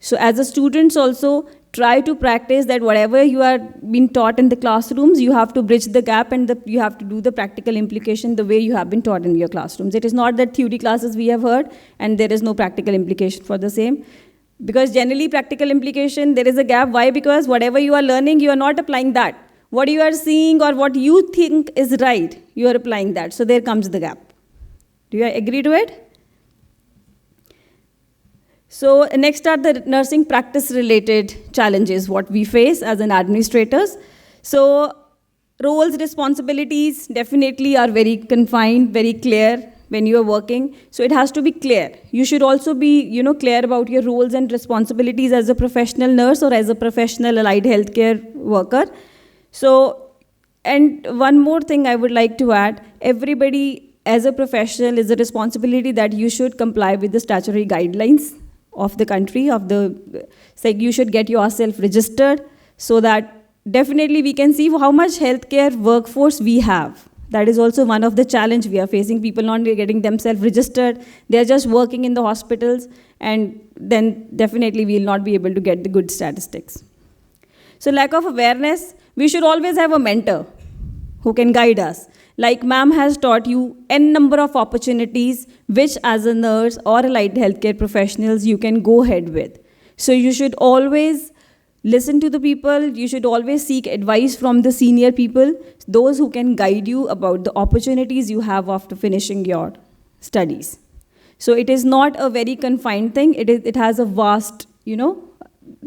So as a students also, try to practice that whatever you are being taught in the classrooms, you have to bridge the gap, and you have to do the practical implication the way you have been taught in your classrooms. It is not that theory classes we have heard and there is no practical implication for the same. Because generally practical implication, there is a gap. Why? Because whatever you are learning, you are not applying that. What you are seeing or what you think is right, you are applying that. So there comes the gap. Do you agree to it? So next are the nursing practice-related challenges, what we face as an administrators. So roles, responsibilities definitely are very confined, very clear when you are working. So it has to be clear. You should also be, clear about your roles and responsibilities as a professional nurse or as a professional allied healthcare worker. So, and one more thing I would like to add, everybody as a professional is a responsibility that you should comply with the statutory guidelines of the country, you should get yourself registered, so that definitely we can see how much healthcare workforce we have. That is also one of the challenge we are facing, people not getting themselves registered. They are just working in the hospitals, and then definitely we will not be able to get the good statistics. So lack of awareness, we should always have a mentor who can guide us. Like ma'am has taught you n number of opportunities which as a nurse or allied healthcare professionals you can go ahead with. So you should always listen to the people, you should always seek advice from the senior people, those who can guide you about the opportunities you have after finishing your studies. So it is not a very confined thing, it has a vast,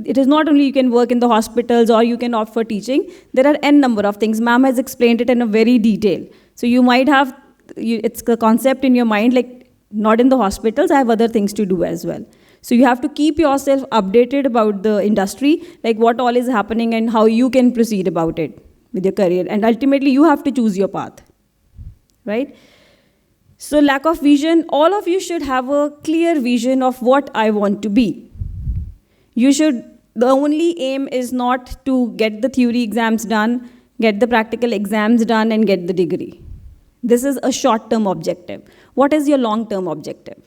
it is not only you can work in the hospitals or you can opt for teaching. There are n number of things. Ma'am has explained it in a very detail. So you might have, it's the concept in your mind like, not in the hospitals, I have other things to do as well. So you have to keep yourself updated about the industry, like what all is happening and how you can proceed about it with your career. And ultimately you have to choose your path, right? So lack of vision, all of you should have a clear vision of what I want to be. The only aim is not to get the theory exams done, get the practical exams done, and get the degree. This is a short-term objective. What is your long-term objective?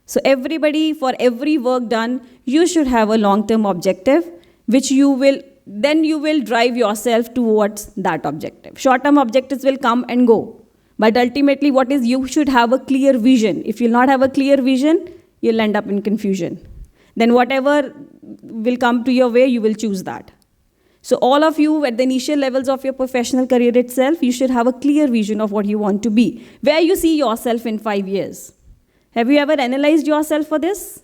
So everybody, for every work done, you should have a long-term objective, which you will drive yourself towards that objective. Short-term objectives will come and go. But ultimately, you should have a clear vision. If you'll not have a clear vision, you'll end up in confusion. Then whatever will come to your way, you will choose that. So all of you at the initial levels of your professional career itself, you should have a clear vision of what you want to be, where you see yourself in 5 years. Have you ever analyzed yourself for this?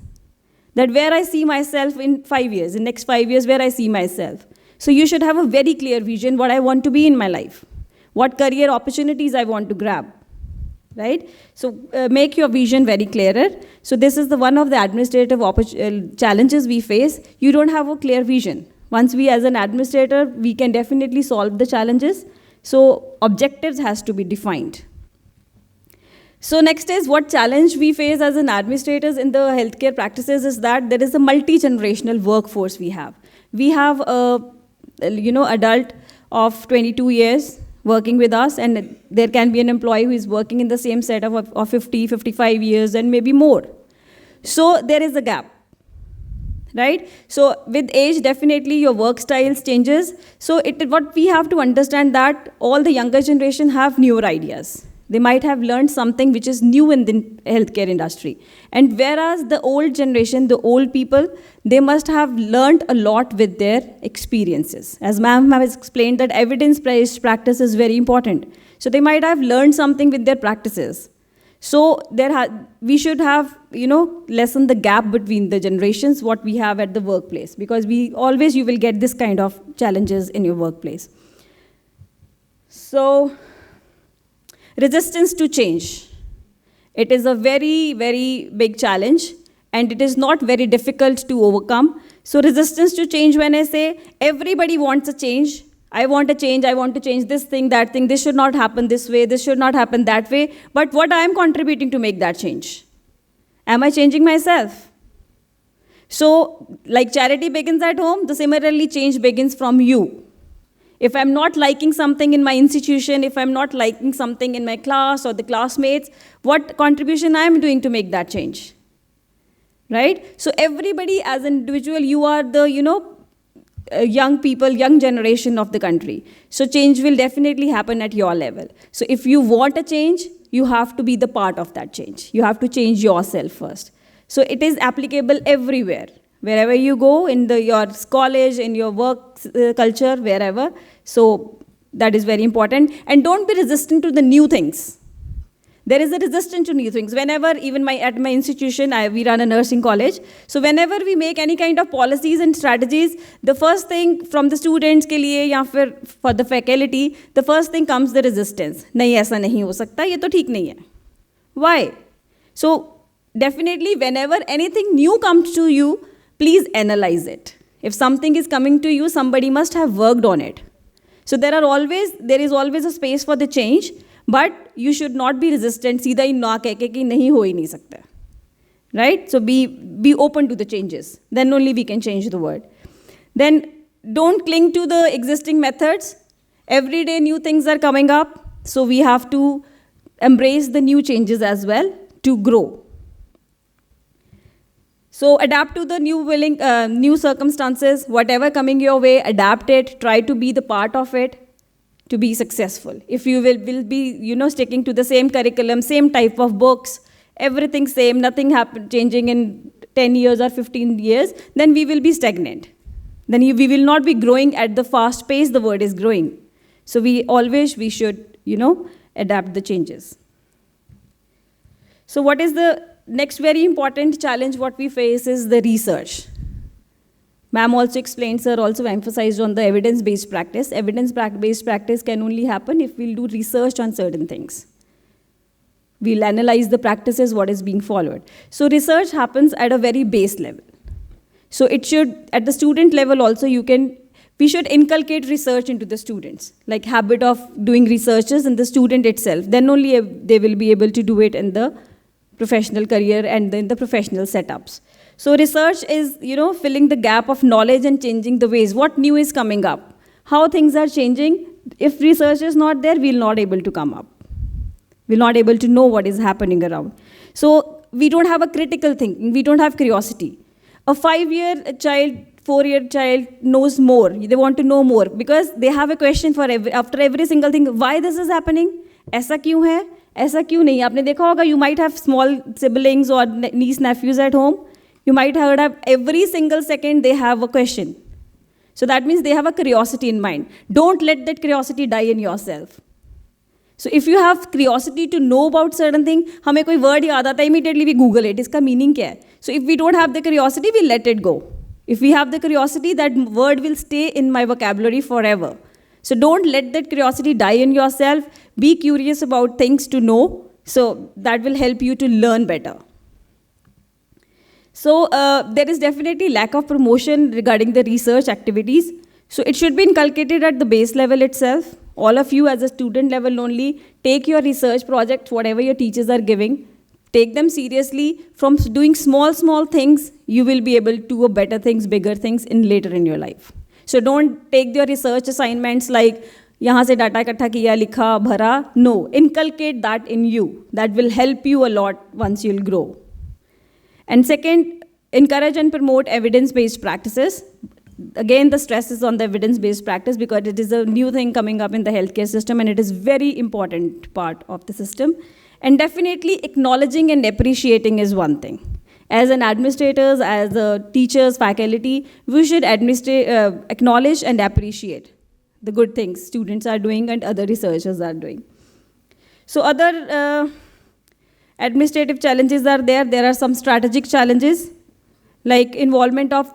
That where I see myself in 5 years, in next 5 years, where I see myself. So you should have a very clear vision what I want to be in my life, what career opportunities I want to grab. right? So make your vision very clearer. So this is the one of the administrative challenges we face. You don't have a clear vision. Once we as an administrator, we can definitely solve the challenges. So objectives has to be defined. So next is what challenge we face as an administrators in the healthcare practices is that there is a multi-generational workforce we have. We have a adult of 22 years working with us, and there can be an employee who is working in the same setup of 50, 55 years and maybe more. So there is a gap, right? So with age, definitely your work styles changes. So what we have to understand that all the younger generation have newer ideas. They might have learned something which is new in the healthcare industry. And whereas the old generation, the old people, they must have learned a lot with their experiences. As ma'am has explained that evidence-based practice is very important. So they might have learned something with their practices. So we should have, lessen the gap between the generations, what we have at the workplace. Because you will get this kind of challenges in your workplace. So, resistance to change. It is a very, very big challenge, and it is not very difficult to overcome. So resistance to change, when I say everybody wants a change, I want to change this thing, that thing, this should not happen this way, this should not happen that way, but what I am contributing to make that change? Am I changing myself? So, like charity begins at home, similarly change begins from you. If I'm not liking something in my institution, if I'm not liking something in my class or the classmates, what contribution I am doing to make that change? Right? So everybody as an individual, you are the, young people, young generation of the country. So change will definitely happen at your level. So if you want a change, you have to be the part of that change. You have to change yourself first. So it is applicable everywhere. Wherever you go, in your college, in your work culture, wherever. So that is very important. And don't be resistant to the new things. There is a resistance to new things. Whenever, even at my institution, we run a nursing college. So whenever we make any kind of policies and strategies, the first thing from the students ke liye, ya fir for the faculty, the first thing comes the resistance. Nahi, aisa nahi ho sakta, ye to theek nahi hai. Why? So definitely, whenever anything new comes to you, please analyze it. If something is coming to you, somebody must have worked on it. So there is always a space for the change, but you should not be resistant. Seedha hi na keh ke ki nahi ho hi nahi sakta. Right? So be open to the changes. Then only we can change the world. Then don't cling to the existing methods. Every day new things are coming up. So we have to embrace the new changes as well to grow. So adapt to the new circumstances, whatever coming your way, adapt it, try to be the part of it to be successful. If you will be, sticking to the same curriculum, same type of books, everything same, nothing changing in 10 years or 15 years, then we will be stagnant. Then we will not be growing at the fast pace the world is growing. So we should, adapt the changes. So what is the next very important challenge what we face is the research. Ma'am also explained, sir also emphasized on the evidence-based practice. Evidence-based practice can only happen if we'll do research on certain things. We'll analyze the practices, what is being followed. So research happens at a very base level. So it should, at the student level also, we should inculcate research into the students, like habit of doing researches in the student itself. Then only they will be able to do it in the professional career and in the professional setups. So research is, filling the gap of knowledge and changing the ways. What new is coming up? How things are changing? If research is not there, we'll not able to come up. We're not able to know what is happening around. So we don't have a critical thinking. We don't have curiosity. A 5-year child, 4-year child knows more. They want to know more because they have a question for after every single thing. Why this is happening? ऐसा क्यों है? ऐसा क्यों नहीं? आपने देखा होगा, you might have small siblings or niece nephews at home. You might have every single second they have a question. So that means they have a curiosity in mind. Don't let that curiosity die in yourself. So if you have curiosity to know about certain thing, हमें कोई word याद आता है, immediately we Google it. इसका meaning क्या है? So if we don't have the curiosity, we let it go. If we have the curiosity, that word will stay in my vocabulary forever. So don't let that curiosity die in yourself. Be curious about things to know. So that will help you to learn better. So there is definitely lack of promotion regarding the research activities. So it should be inculcated at the base level itself. All of you as a student level only, take your research projects, whatever your teachers are giving, take them seriously. From doing small things, you will be able to do better things, bigger things later in your life. So don't take your research assignments like, यहाँ से data इकट्ठा किया, लिखा, भरा. No, inculcate that in you. That will help you a lot once you'll grow. And second, encourage and promote evidence-based practices. Again, the stress is on the evidence-based practice because it is a new thing coming up in the healthcare system and it is very important part of the system. And definitely acknowledging and appreciating is one thing. As an administrators, as teachers, faculty, we should acknowledge and appreciate the good things students are doing and other researchers are doing. So other administrative challenges are there. There are some strategic challenges, like involvement of,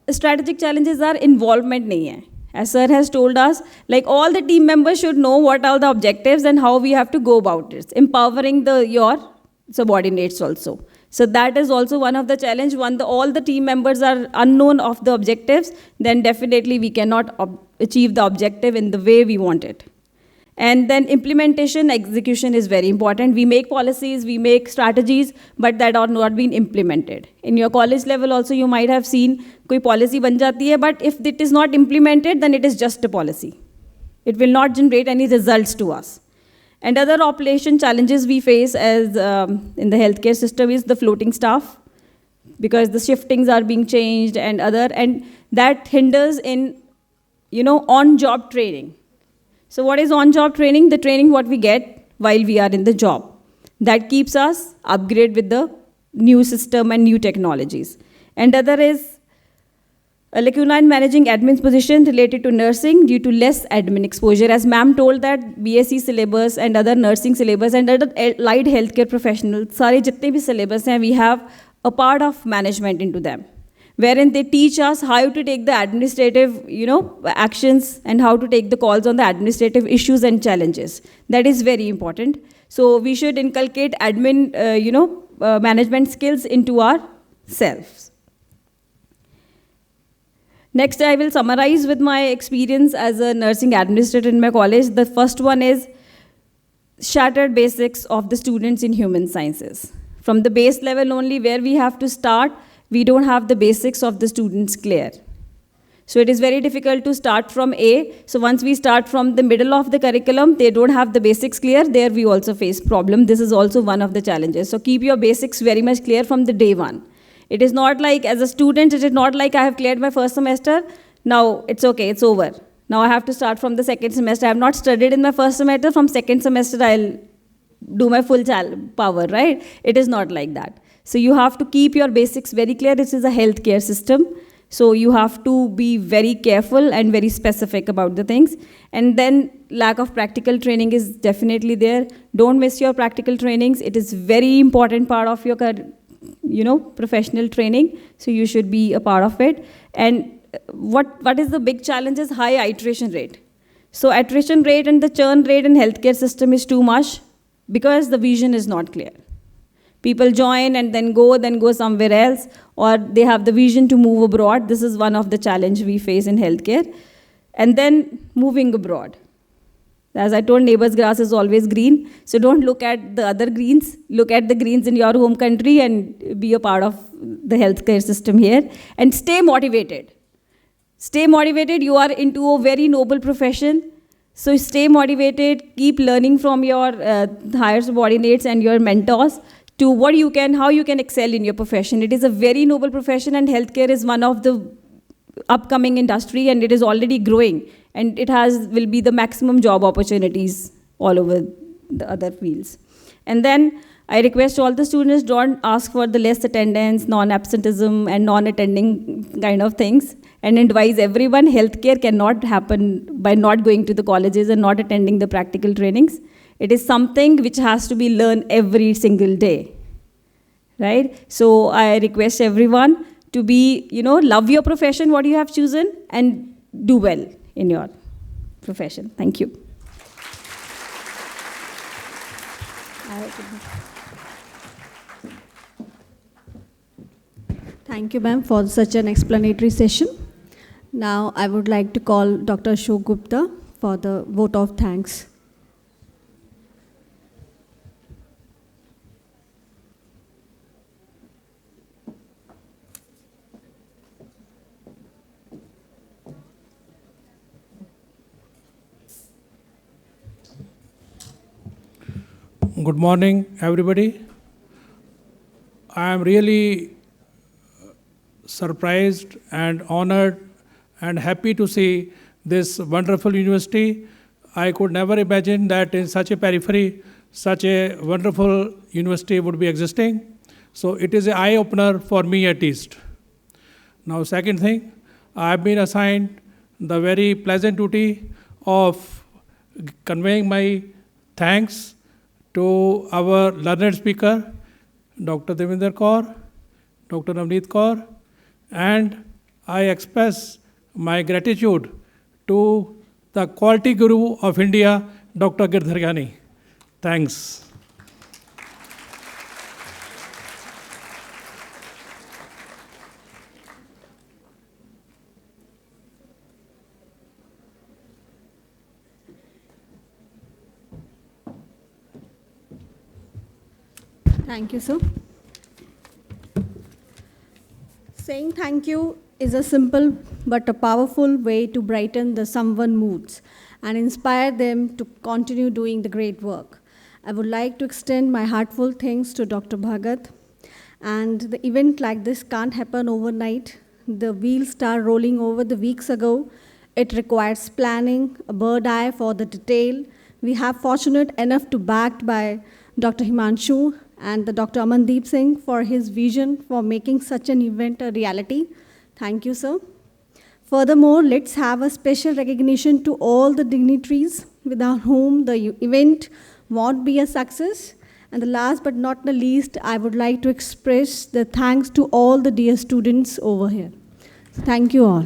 strategic challenges are involvement nahi hai. As sir has told us, like all the team members should know what are the objectives and how we have to go about it. Empowering your subordinates also. So that is also one of the challenge. All the team members are unknown of the objectives, then definitely we cannot achieve the objective in the way we want it. And then implementation, execution is very important. We make policies, we make strategies, but that are not being implemented. In your college level also, you might have seen koi policy ban jati hai, but if it is not implemented, then it is just a policy. It will not generate any results to us. And other operation challenges we face as in the healthcare system is the floating staff, because the shiftings are being changed and that hinders in, on-job training. So what is on-job training? The training what we get while we are in the job. That keeps us upgrade with the new system and new technologies. And other is lacuna in managing admin's position related to nursing due to less admin exposure. As ma'am told that BSc syllabus and other nursing syllabus and other allied healthcare professionals, सारे जितने भी syllabus हैं, we have a part of management into them, wherein they teach us how to take the administrative, actions and how to take the calls on the administrative issues and challenges. That is very important. So we should inculcate admin, management skills into ourselves. Next, I will summarize with my experience as a nursing administrator in my college. The first one is shattered basics of the students in human sciences. From the base level only where we have to start, we don't have the basics of the students clear. So it is very difficult to start from A. So once we start from the middle of the curriculum, they don't have the basics clear. There we also face problem. This is also one of the challenges. So keep your basics very much clear from the day one. It is not like, as a student, it is not like I have cleared my first semester, now it's okay, it's over. Now I have to start from the second semester. I have not studied in my first semester, from second semester I'll do my full power, right? It is not like that. So you have to keep your basics very clear. This is a healthcare system. So you have to be very careful and very specific about the things. And then lack of practical training is definitely there. Don't miss your practical trainings. It is very important part of your professional training, so you should be a part of it. And what is the big challenge is high iteration rate. So attrition rate and the churn rate in healthcare system is too much because the vision is not clear. People join and then go somewhere else, or they have the vision to move abroad. This is one of the challenge we face in healthcare. And then moving abroad. As I told, neighbor's grass is always green. So don't look at the other greens. Look at the greens in your home country and be a part of the healthcare system here. And stay motivated. Stay motivated. You are into a very noble profession. So stay motivated. Keep learning from your higher subordinates and your mentors to how you can excel in your profession. It is a very noble profession, and healthcare is one of the upcoming industry, and it is already growing. And it will be the maximum job opportunities all over the other fields. And then I request all the students, don't ask for the less attendance, non-absenteeism, and non-attending kind of things. And advise everyone, healthcare cannot happen by not going to the colleges and not attending the practical trainings. It is something which has to be learned every single day, right? So I request everyone to be, love your profession, what you have chosen, and do well in your profession. Thank you. Thank you, ma'am, for such an explanatory session. Now, I would like to call Dr. Ashok Gupta for the vote of thanks. Good morning, everybody. I am really surprised and honored and happy to see this wonderful university. I could never imagine that in such a periphery, such a wonderful university would be existing. So it is an eye-opener for me at least. Now, second thing, I have been assigned the very pleasant duty of conveying my thanks to our learned speaker, Dr. Devinder Kaur, Dr. Navneet Kaur, and I express my gratitude to the quality guru of India, Dr. Girdhar Gyani. Thanks. Thank you, sir. Saying thank you is a simple but a powerful way to brighten the someone's moods and inspire them to continue doing the great work. I would like to extend my heartfelt thanks to Dr. Bhagat. And the event like this can't happen overnight. The wheels start rolling over the weeks ago. It requires planning, a bird eye for the detail. We have fortunate enough to backed by Dr. Himanshu and the Dr. Amandeep Singh for his vision for making such an event a reality. Thank you, sir. Furthermore, let's have a special recognition to all the dignitaries without whom the event won't be a success. And the last but not the least, I would like to express the thanks to all the dear students over here. Thank you all.